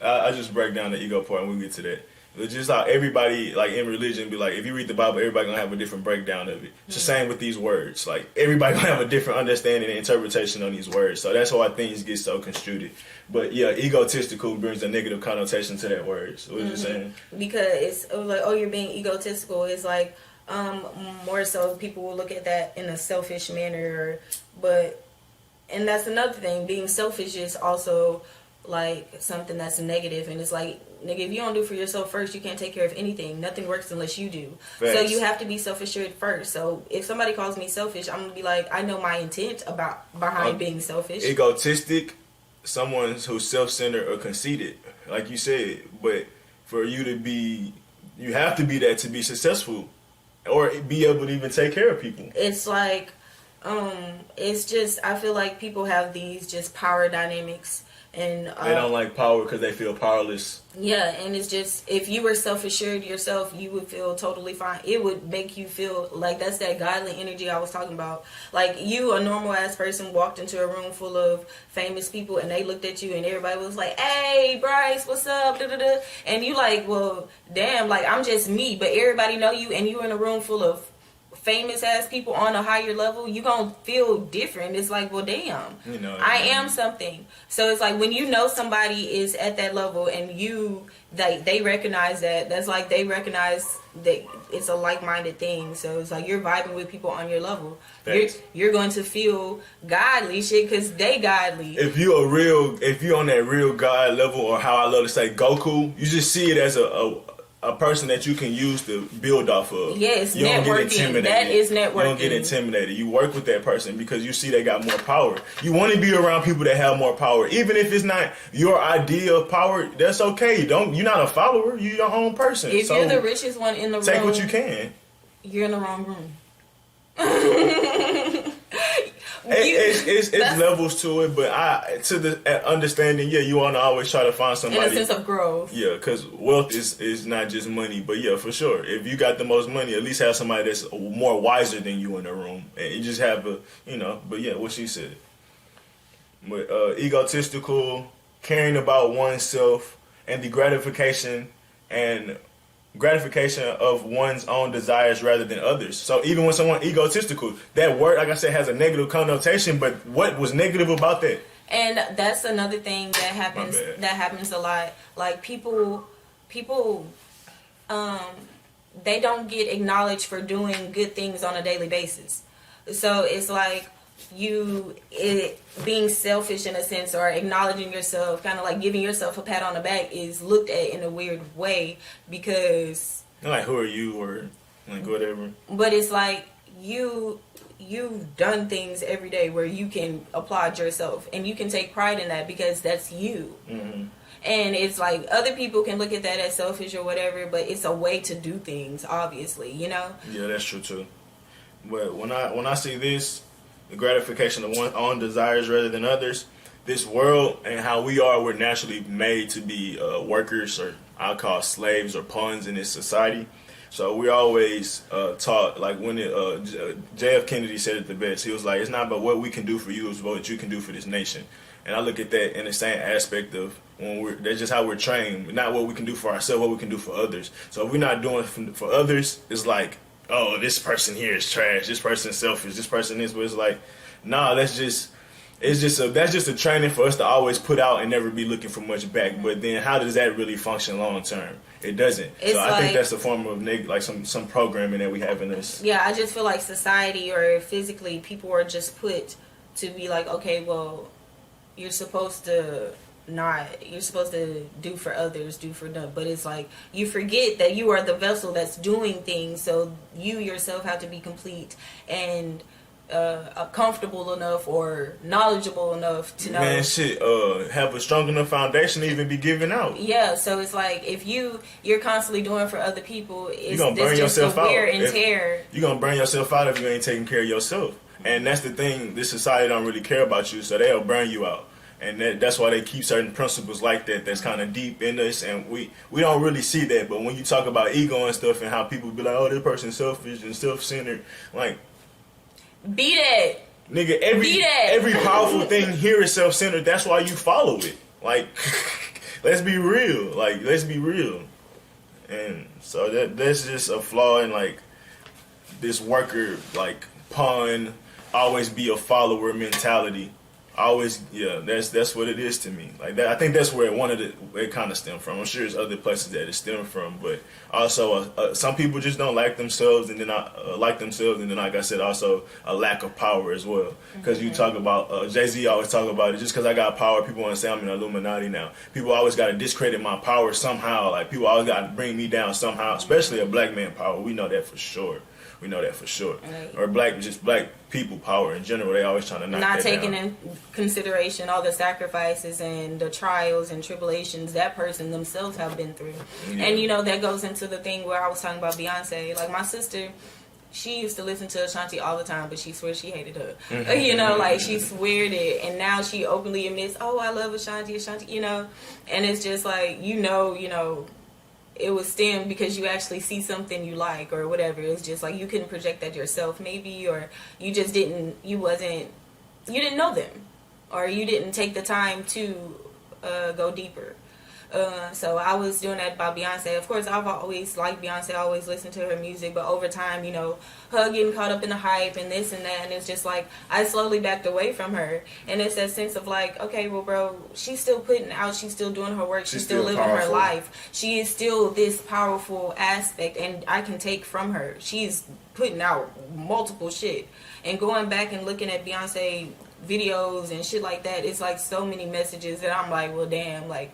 I just break down the ego part and we'll get to that. It's just how everybody, like in religion, be like, if you read the Bible, everybody gonna have a different breakdown of it. It's the same with these words. Like everybody gonna have a different understanding and interpretation on these words. So that's why things get so construed. But yeah, egotistical brings a negative connotation to that word. So what you saying? Because it's like, oh, you're being egotistical. It's like more so people will look at that in a selfish manner. And that's another thing. Being selfish is also like something that's negative, and it's like, nigga, if you don't do for yourself first, you can't take care of anything. Nothing works unless you do. Facts. So you have to be self-assured first. So if somebody calls me selfish, I'm gonna be like, I know my intent behind being selfish. Egotistic, someone who's self-centered or conceited, like you said. But for you to be, you have to be that to be successful, or be able to even take care of people. It's like, it's just, I feel like people have these just power dynamics. And they don't like power because they feel powerless. Yeah, and it's just, if you were self-assured yourself, you would feel totally fine. It would make you feel like that's that godly energy I was talking about. Like, you, a normal ass person, walked into a room full of famous people and they looked at you and everybody was like, hey, Bryce, what's up? Da-da-da. And you like, well, damn, like, I'm just me, but everybody know you, and you're in a room full of famous ass people on a higher level, you gonna feel different. It's like, well, damn, you know, I am something. So it's like when you know somebody is at that level and you, they recognize that's like they recognize that it's a like-minded thing. So it's like you're vibing with people on your level. You're going to feel godly shit because they godly. If you on that real God level, or how I love to say Goku, you just see it as a person that you can use to build off of. Yes, you don't networking. Get intimidated. That is networking. You don't get intimidated. You work with that person because you see they got more power. You want to be around people that have more power. Even if it's not your idea of power, that's okay. You're not a follower. You're your own person. If you're the richest one in the room, take what you can. You're in the wrong room. It's levels to it, but to the understanding, yeah, you want to always try to find somebody. In a sense of growth. Yeah, because wealth is not just money, but yeah, for sure. If you got the most money, at least have somebody that's more wiser than you in the room, and you just have But yeah, what she said. But egotistical, caring about oneself, and the gratification of one's own desires rather than others. So even when someone egotistical, that word, like I said, has a negative connotation. But what was negative about that? And that's another thing that happens. That happens a lot. Like people, they don't get acknowledged for doing good things on a daily basis. So it's like being selfish in a sense, or acknowledging yourself, kind of like giving yourself a pat on the back, is looked at in a weird way, because like, who are you, or like whatever. But it's like you've done things every day where you can applaud yourself and you can take pride in that, because that's you. Mm-hmm. And it's like other people can look at that as selfish or whatever, but it's a way to do things, obviously, Yeah, that's true too. But when I see this, the gratification of one's own desires rather than others, this world and how we're naturally made to be workers, or I'll call slaves or pawns in this society. So we're always taught, like when J.F. Kennedy said it the best. He was like, it's not about what we can do for you, it's what you can do for this nation. And I look at that in the same aspect of that's just how we're trained, not what we can do for ourselves, what we can do for others. So if we're not doing for others, it's like, oh, this person here is trash, this person is selfish, this person is, but it's like, nah, that's just a training for us to always put out and never be looking for much back. But then how does that really function long term? It doesn't. So I think that's a form of like some programming that we have in us. Yeah, I just feel like society or physically people are just put to be like, okay, well, you're supposed to do for others, do for them. But it's like you forget that you are the vessel that's doing things, so you yourself have to be complete and comfortable enough or knowledgeable enough to know. Have a strong enough foundation to even be giving out. Yeah, so it's like if you're constantly doing for other people, you're gonna burn yourself out. Wear and tear. You're gonna burn yourself out if you ain't taking care of yourself. And that's the thing. This society don't really care about you, so they'll burn you out. And that's why they keep certain principles like that that's kind of deep in us, and we don't really see that. But when you talk about ego and stuff and how people be like, oh, this person's selfish and self-centered, like, be that. Nigga, every powerful thing here is self-centered. That's why you follow it. Like, let's be real. And so that's just a flaw in, like, this worker, like, pawn, always be a follower mentality. That's what it is to me. Like that, I think that's where it kind of stemmed from. I'm sure there's other places that it stemmed from, but also some people just don't like themselves, and then like I said, also a lack of power as well. Because you talk about Jay-Z always talk about it. Just because I got power, people want to say I'm an Illuminati now. People always got to discredit my power somehow. Like people always got to bring me down somehow, especially a black man power. We know that for sure. Right. Or black people power in general. They always trying to knock that down. Not taking in consideration all the sacrifices and the trials and tribulations that person themselves have been through. Yeah. And that goes into the thing where I was talking about Beyonce. Like my sister, she used to listen to Ashanti all the time, but she swears she hated her. Like she sweared it, and now she openly admits, oh, I love Ashanti, and it's just like, it was stemmed because you actually see something you like or whatever. It was just like you couldn't project that yourself maybe, or you just didn't know them, or you didn't take the time to go deeper. So I was doing that by Beyonce. Of course, I've always liked Beyonce. I always listened to her music, but over time, her getting caught up in the hype and this and that, and it's just like I slowly backed away from her. And it's that sense of like, okay, well, bro, she's still putting out, she's still doing her work, she's still living her life. She is still this powerful aspect, and I can take from her. She's putting out multiple shit, and going back and looking at Beyonce videos and shit like that, it's like so many messages that I'm like, well, damn, like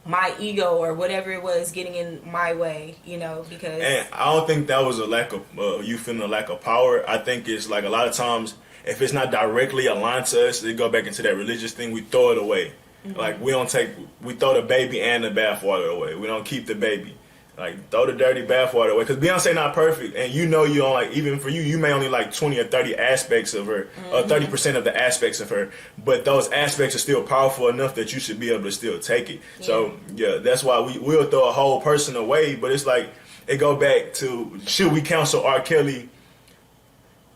my ego or whatever it was getting in my way, because. And I don't think that was a lack of you feeling a lack of power. I think it's like a lot of times if it's not directly aligned to us, they go back into that religious thing. We throw it away. Mm-hmm. Like we throw the baby and the bathwater away. We don't keep the baby. Like, throw the dirty bathwater away. Because Beyonce not perfect, and you know you don't like, even for you may only like 20 or 30 aspects of her, or 30% of the aspects of her, but those aspects are still powerful enough that you should be able to still take it. Yeah. So, yeah, that's why we'll throw a whole person away, but it's like, it go back to, should we counsel R. Kelly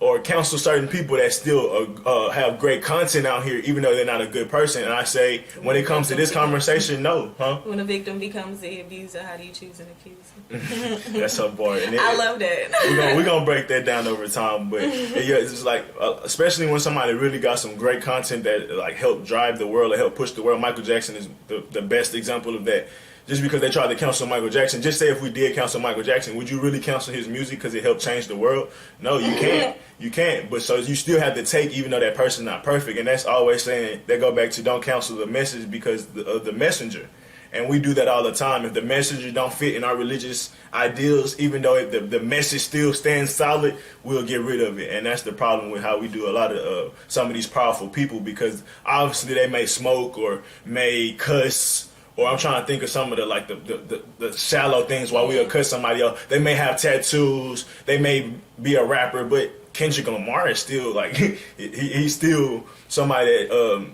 or counsel certain people that still have great content out here, even though they're not a good person? And I say, when it comes to this conversation, no, huh? When a victim becomes the abuser, how do you choose an accuser? That's so boring. I love that. We're gonna break that down over time, but yeah, it's just like, especially when somebody really got some great content that like help drive the world or help push the world. Michael Jackson is the best example of that. Just because they tried to cancel Michael Jackson, just say if we did cancel Michael Jackson, would you really cancel his music because it helped change the world? No, you can't. You can't. But so you still have to take, even though that person's not perfect. And that's always saying, they go back to don't cancel the message because of the messenger. And we do that all the time. If the messenger don't fit in our religious ideals, even though the message still stands solid, we'll get rid of it. And that's the problem with how we do a lot of some of these powerful people, because obviously they may smoke or may cuss. Or I'm trying to think of some of the shallow things while we'll cut somebody else. They may have tattoos. They may be a rapper, but Kendrick Lamar is still like he's still somebody that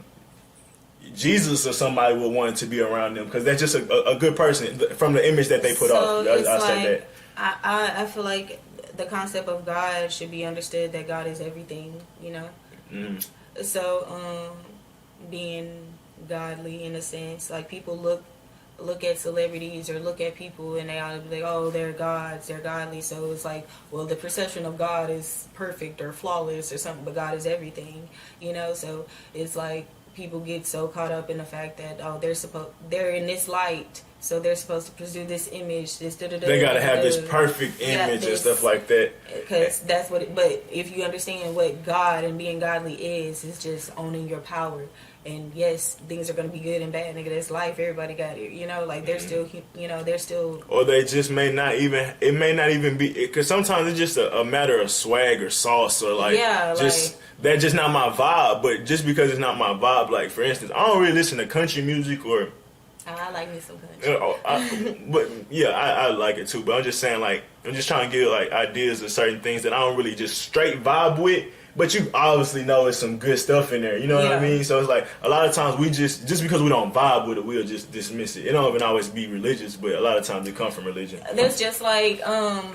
Jesus or somebody would want to be around them, because that's just a good person from the image that they put off. I say that. I feel like the concept of God should be understood, that God is everything, you know. Mm. So being godly in a sense, like people look at celebrities or look at people and they all be like, oh, they're gods, they're godly. So it's like, well, the perception of God is perfect or flawless or something, but God is everything, you know. So it's like people get so caught up in the fact that, oh, they're in this light, so they're supposed to pursue this image, this they gotta have this perfect image and stuff like that, because that's what but if you understand what God and being godly is, it's just owning your power. And yes, things are going to be good and bad, nigga. That's life. Everybody got it. You know, like they're still, you know, they're still. Or they just may not even, it may not even be, because sometimes it's just a matter of swag or sauce or like, yeah, just, that's just not my vibe. But just because it's not my vibe, like for instance, I don't really listen to country music or. I like me some country. But yeah, I like it too. But I'm just saying, like, I'm just trying to give like ideas of certain things that I don't really just straight vibe with. But you obviously know it's some good stuff in there. You know what I mean? So it's like a lot of times we just because we don't vibe with it, we'll just dismiss it. It don't even always be religious, but a lot of times it come from religion. There's just like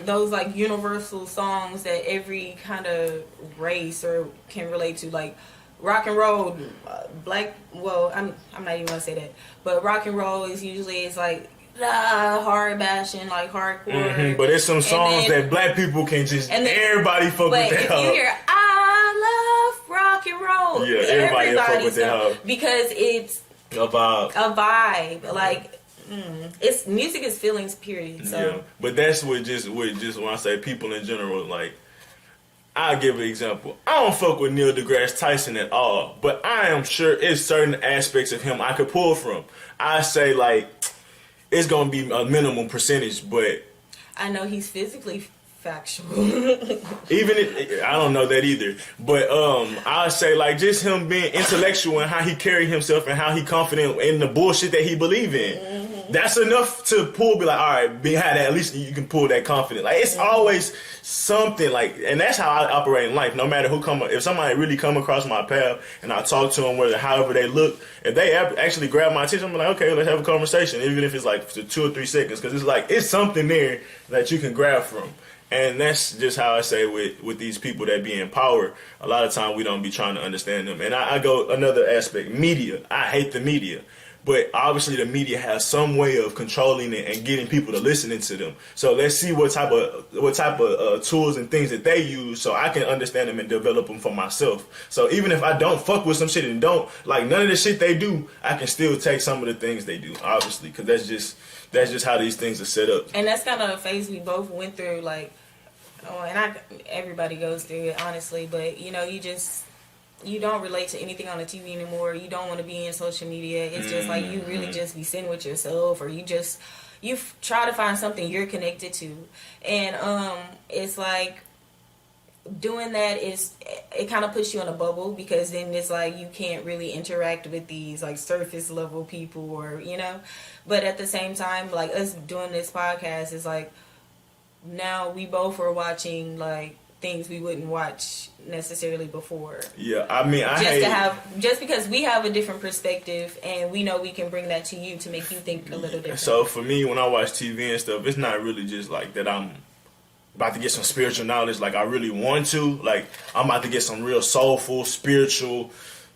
those like universal songs that every kind of race or can relate to, like rock and roll, black. Well, I'm not even gonna say that, but rock and roll is usually it's like hard bashing, like hardcore. Mm-hmm. But it's some songs that black people can just everybody fuck with that. But if you hear I love rock and roll, yeah, everybody fuck with that because it's a vibe. A vibe, like it's music is feelings, period. So, yeah, but that's what just when I say people in general, like. I'll give an example. I don't fuck with Neil deGrasse Tyson at all, but I am sure it's certain aspects of him I could pull from. I say like it's gonna be a minimum percentage, but I know he's physically factual. Even if, I don't know that either, but I say like just him being intellectual and how he carry himself and how he confident in the bullshit that he believe in. Mm-hmm. That's enough to pull. Be like, all right, behind that, at least you can pull that confidence. Like it's always something like, and that's how I operate in life. No matter who if somebody really come across my path and I talk to them, whether however they look, if they actually grab my attention, I'm like, okay, let's have a conversation, even if it's like for 2 or 3 seconds, because it's like it's something there that you can grab from. And that's just how I say with these people that be in power, a lot of time we don't be trying to understand them. And I go another aspect, media. I hate the media. But obviously the media has some way of controlling it and getting people to listening to them. So let's see what type of tools and things that they use so I can understand them and develop them for myself. So even if I don't fuck with some shit and don't like none of the shit they do, I can still take some of the things they do, obviously, because that's just how these things are set up. And that's kind of a phase we both went through, like, everybody goes through it, honestly. But you know, you don't relate to anything on the TV anymore. You don't want to be in social media. It's just like you really just be sitting with yourself, or you try to find something you're connected to. And it's like doing that is, it kind of puts you in a bubble, because then it's like you can't really interact with these like surface level people, or but at the same time, like us doing this podcast is like, now we both are watching like things we wouldn't watch necessarily before. Yeah, I mean, just because we have a different perspective, and we know we can bring that to you to make you think a little different. So for me, when I watch TV and stuff, it's not really just like that I'm about to get some spiritual knowledge like I really want to. Like, I'm about to get some real soulful, spiritual,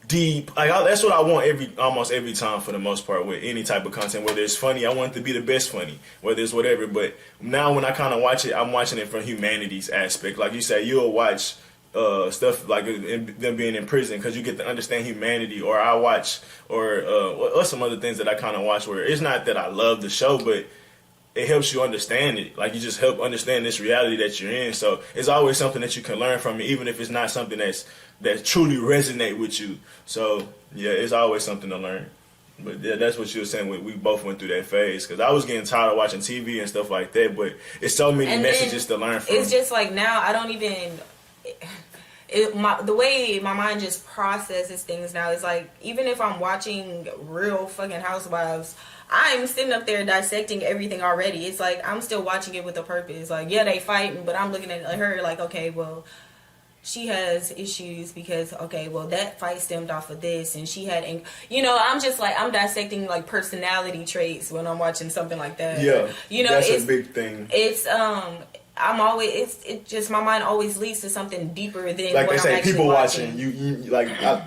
deep. Like, that's what I want almost every time, for the most part, with any type of content. Whether it's funny, I want it to be the best funny. Whether it's whatever. But now when I kind of watch it, I'm watching it from humanity's aspect. Like you say, you'll watch stuff like them being in prison because you get to understand humanity. Or I watch, or some other things that I kind of watch where it's not that I love the show, but it helps you understand it. Like, you just help understand this reality that you're in. So it's always something that you can learn from it, even if it's not something that truly resonate with you. So yeah, it's always something to learn. But yeah, that's what you were saying. We both went through that phase, because I was getting tired of watching TV and stuff like that. But it's so many messages to learn from. It's just like, now I don't even. The way my mind just processes things now is like, even if I'm watching Real fucking Housewives, I'm sitting up there dissecting everything already. It's like, I'm still watching it with a purpose. Like, yeah, they fighting, but I'm looking at her like, okay, well, she has issues because, okay, well, that fight stemmed off of this, and she had, I'm just like, I'm dissecting like personality traits when I'm watching something like that. Yeah, that's it's a big thing. It's it just, my mind always leads to something deeper than like what they say. I'm People watching.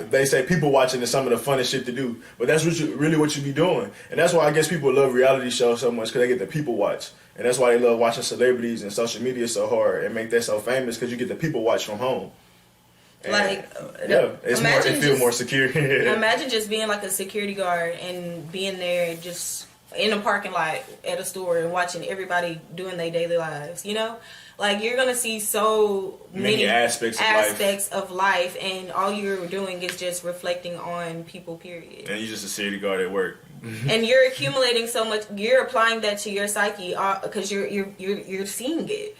They say people watching is some of the funnest shit to do, but that's what you be doing, and that's why I guess people love reality shows so much, because they get the people watch, and that's why they love watching celebrities and social media so hard and make that so famous, because you get the people watch from home. And it feels more secure. Imagine just being like a security guard and being there just in a parking lot at a store and watching everybody doing their daily lives, Like, you're going to see so many aspects of life, and all you're doing is just reflecting on people, period. And you're just a security guard at work. And you're accumulating so much, you're applying that to your psyche because you're seeing it.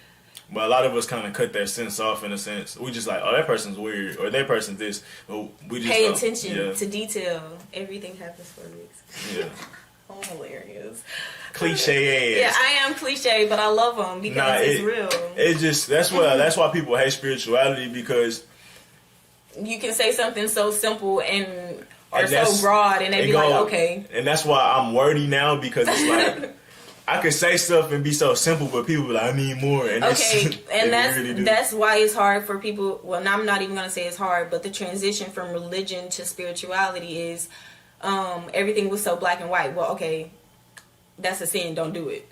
But a lot of us kind of cut that sense off, in a sense. We just like, oh, that person's weird, or that person's this. But we just pay attention to detail. Everything happens for a reason. Yeah. Oh, hilarious. Cliche ass. Yeah, I am cliche, but I love them because it's real. It just, that's why people hate spirituality, because you can say something so simple and or so broad, and they be like, okay. And that's why I'm wordy now, because it's like, I could say stuff and be so simple, but people be like, I need more. And that's why it's hard for people. Well, I'm not even going to say it's hard, but the transition from religion to spirituality is, everything was so black and white. Well, okay, that's a sin, don't do it,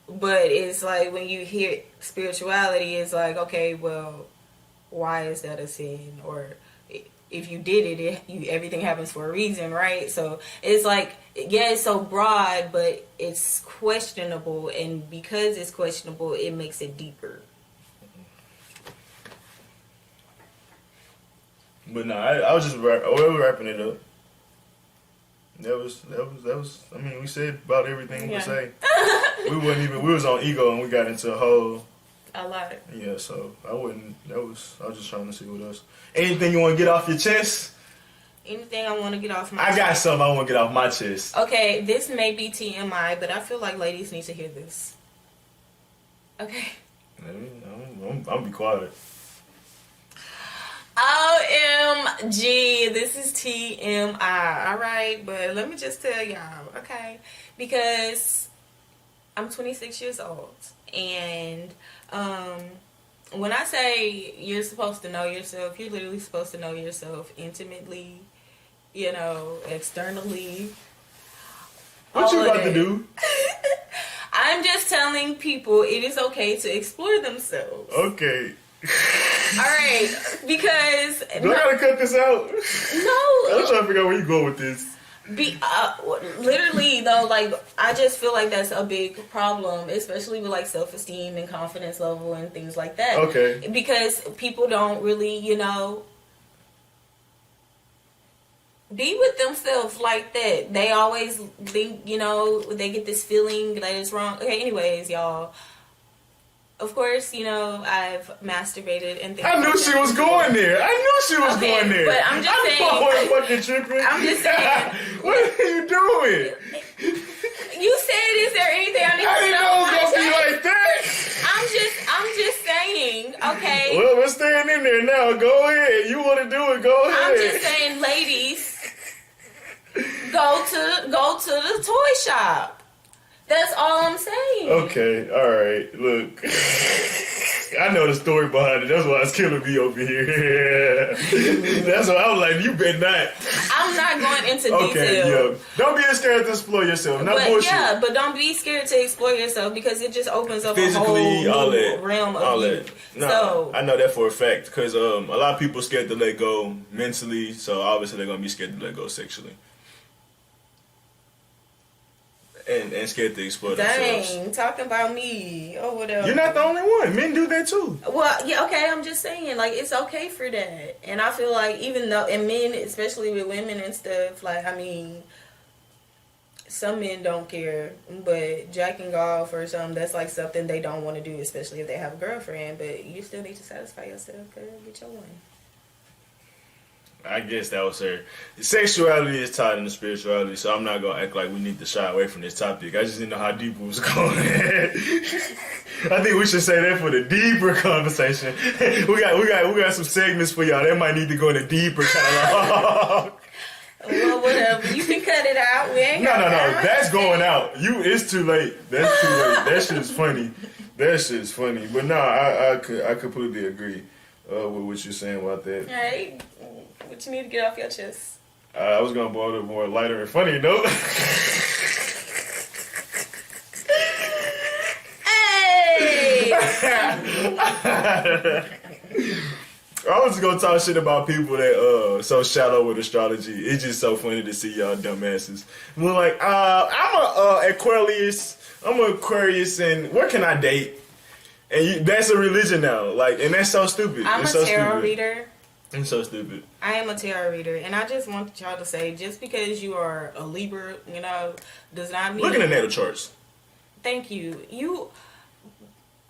But it's like, when you hear spirituality, it's like, okay, well, why is that a sin? Or if you did it, everything happens for a reason, right? So it's like, yeah, it's so broad, but it's questionable, and because it's questionable, it makes it deeper. But no, I was just wrapping it up. That was. I mean, we said about everything we say. We was on ego, and we got into a lot. Yeah, so I was just trying to see what else. Anything you want to get off your chest? Anything I want to get off my chest? I got something I want to get off my chest. Okay, this may be TMI, but I feel like ladies need to hear this. Okay. I'm gonna be quiet. OMG, this is TMI, alright? But let me just tell y'all, okay? Because I'm 26 years old, and when I say you're supposed to know yourself, you're literally supposed to know yourself intimately, externally. What you about to do? I'm just telling people it is okay to explore themselves. Okay. Alright, because... Do I gotta cut this out? No. I'm trying to figure out where you go with this. Literally, though, like, I just feel like that's a big problem, especially with, like, self-esteem and confidence level and things like that. Okay. Because people don't really, be with themselves like that. They always think, they get this feeling that it's wrong. Okay, anyways, y'all. of course, you know, I've masturbated and things I knew like she that. was going there. I knew she was Okay, going there. but I'm just I saying- I wasn't fucking tripping. I'm just saying- What are you doing? You said, is there anything I need I to didn't know? know it was gonna be like that. I'm just saying, okay? Well, we're staying in there now. Go ahead. You want to do it? Go ahead. I'm just saying, ladies, go to the toy shop. That's all I'm saying. Okay, all right. Look, I know the story behind it. That's why it's killing me over here. That's why I was like, you better not. I'm not going into Okay, detail. yeah. Don't be scared to explore yourself. Not But bullshit. yeah, but don't be scared to explore yourself because it just opens up Physically, a whole all new that, realm of all you. that. No, So I know that for a fact because a lot of people scared to let go mentally, so obviously they're gonna be scared to let go sexually, and scared to explore themselves. dang, talking about me or whatever. You're not the only one. Men do that too. Well, yeah, okay, I'm just saying, like, it's okay for that. And I feel like even though, and men, especially with women and stuff, like, I mean, some men don't care, but jacking off or something, that's like something they don't want to do, especially if they have a girlfriend, but you still need to satisfy yourself, girl, get your one. I guess that was her. Sexuality is tied into spirituality, so I'm not gonna act like we need to shy away from this topic. I just didn't know how deep it was going. I think we should say that for the deeper conversation. we got some segments for y'all that might need to go in a deeper catalog. Well, whatever, you can cut it out. We ain't No, got that's going out. It's too late. That's too late. That shit is funny. That shit is funny. But no, I completely agree with what you're saying about that. All right, what you need to get off your chest? I was gonna go to a more lighter and funny note. Hey! I was just gonna talk shit about people that so shallow with astrology. It's just so funny to see y'all dumbasses. We're like, I'm a Aquarius. I'm an Aquarius, and where can I date? And that's a religion now. Like, and that's so stupid. I'm it's a so tarot stupid. reader. It's so stupid. I am a tarot reader, and I just want y'all to say, just because you are a Libra, you know, does not mean. Look at the natal charts. Thank you.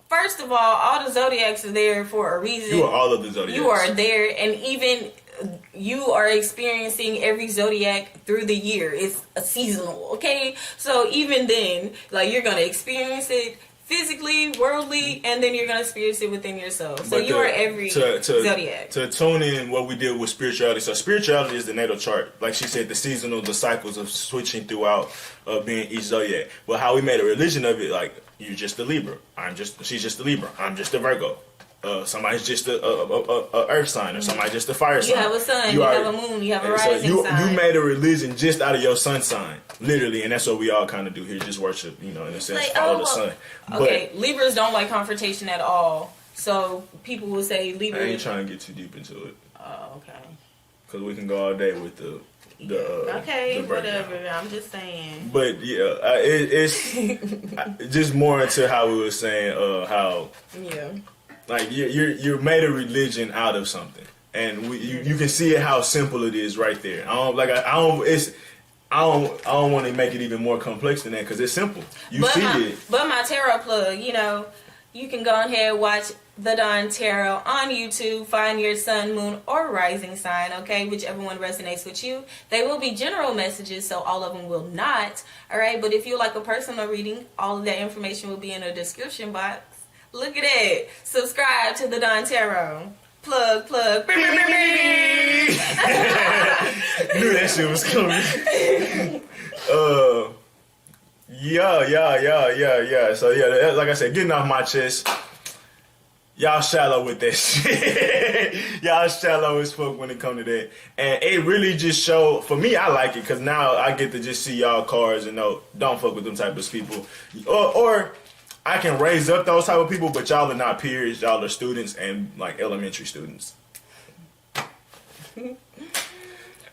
First of all the zodiacs are there for a reason. You are all of the zodiacs. You are there, and even you are experiencing every zodiac through the year. It's a seasonal, okay? So even then, like, you're gonna experience it physically, worldly, and then you're gonna experience it within yourself. So you are every zodiac. To tune in what we did with spirituality. So spirituality is the natal chart. Like she said, the seasonal, the cycles of switching throughout being each zodiac. But how we made a religion of it, like, you're just a Libra. She's just a Libra. I'm just a Virgo. Somebody's just a earth sign, or somebody just a fire sign. You have a sun, you have a moon, you have a rising sign. You made a religion just out of your sun sign, literally, and that's what we all kind of do here. Just worship, in a sense, Like, follow the sun. Okay, Libras don't like confrontation at all. So people will say But Libra. I ain't trying to get too deep into it, Oh, okay. because we can go all day with the Okay, the breakdown. whatever. I'm just saying. But yeah, it's just more into how we were saying how. Yeah. Like you're made a religion out of something, and you can see how simple it is right there. I don't want to make it even more complex than that because it's simple. But my tarot plug, you can go ahead and watch the Dawn Tarot on YouTube. Find your sun, moon, or rising sign. Okay, whichever one resonates with you. They will be general messages, so all of them will not. All right, but if you like a personal reading, all of that information will be in the description box. Look at that. Subscribe to the Dawn Tarot. Plug. Knew that shit was coming. Yeah. So yeah, like I said, getting off my chest. Y'all shallow with that shit. Y'all shallow as fuck when it comes to that. And it really just showed, for me, I like it because now I get to just see y'all cards and know, don't fuck with them type of people. Or I can raise up those type of people, but y'all are not peers. Y'all are students and like elementary students.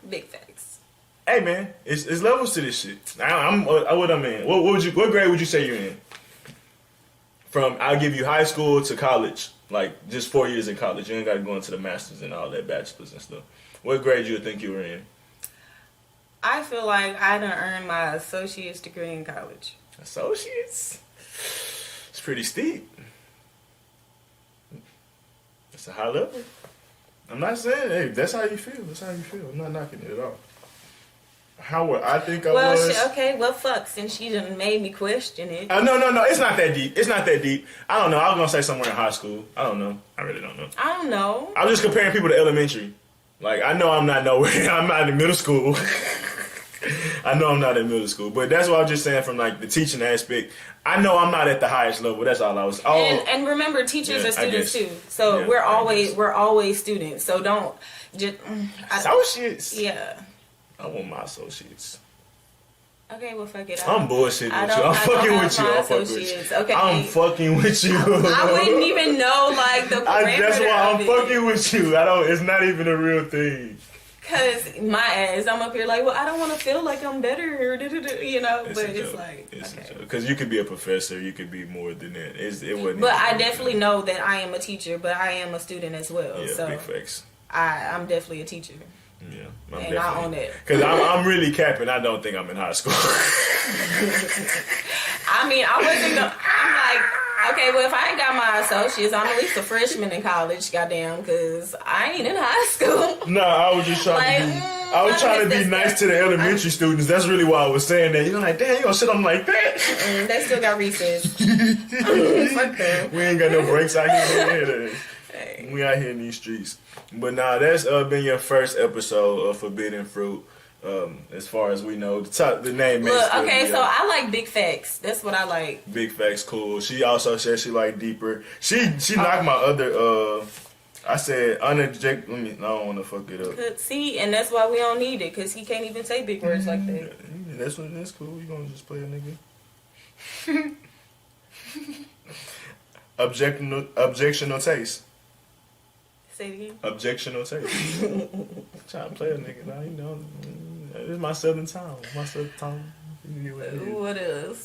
Big facts. Hey man, it's levels to this shit. What grade would you say you're in? From I'll give you high school to college, like just 4 years in college. You ain't got to go into the masters and all that bachelors and stuff. What grade you would think you were in? I feel like I done earned my associate's degree in college. Associates. It's pretty steep. It's a high level. I'm not saying, hey, that's how you feel. That's how you feel. I'm not knocking it at all. How would I think I Well, was? okay, well, fuck, since she done made me question it. No. It's not that deep. It's not that deep. I don't know. I was gonna say somewhere in high school. I don't know. I really don't know. I don't know. I'm just comparing people to elementary. Like, I know I'm not nowhere. I'm not in middle school. I know I'm not in middle school. But that's what I'm just saying from, like, the teaching aspect. I know I'm not at the highest level. That's all I was. Oh, And remember, teachers Yeah, are students I guess. too. So Yeah, we're I guess. always students. So don't just. associates. Yeah. I want my associates. Okay, well, fuck it. I'm bullshitting I with you. don't- I'm I fucking don't with you. have my I'm fucking with you. associates. Okay. I'm fucking with you. I wouldn't even know like the parameter That's why I'm of fucking with you. I don't. It's not even a real thing. Cause my ass, I'm up here like, well, I don't want to feel like I'm better, you know. It's but a it's joke. like, It's a okay. joke. Because you could be a professor. You could be more than that. It wasn't. But even I a definitely thing. know that I am a teacher, but I am a student as well. Yeah, so big facts. I'm definitely a teacher, Yeah, and I own it. Because I'm really capping. I don't think I'm in high school. I mean, I wasn't. I'm like, okay, well, if I ain't got my associates, I'm at least a freshman in college. Goddamn, because I ain't in high school. No, I was just trying to be. I was trying to be nice to the elementary students. That's really why I was saying that. You're like, damn, you gonna sit on them like that? They still got recess. Fuck them. We ain't got no breaks out here. Hey. We out here in these streets. But nah, that's been your first episode of Forbidden Fruit. As far as we know, the name. may Look, still okay, be, so I like big facts. That's what I like. Big Facts cool. She also said she liked Deeper. She knocked my other. I said unobject. I don't want to fuck it up. Could see, and that's why we don't need it, because he can't even say big words like that. That's cool. You gonna just play a nigga? Objectional taste. Say it again. Objectional taste. Trying to play a nigga now, you know. It's my southern town. My southern town. You know what it is. What else?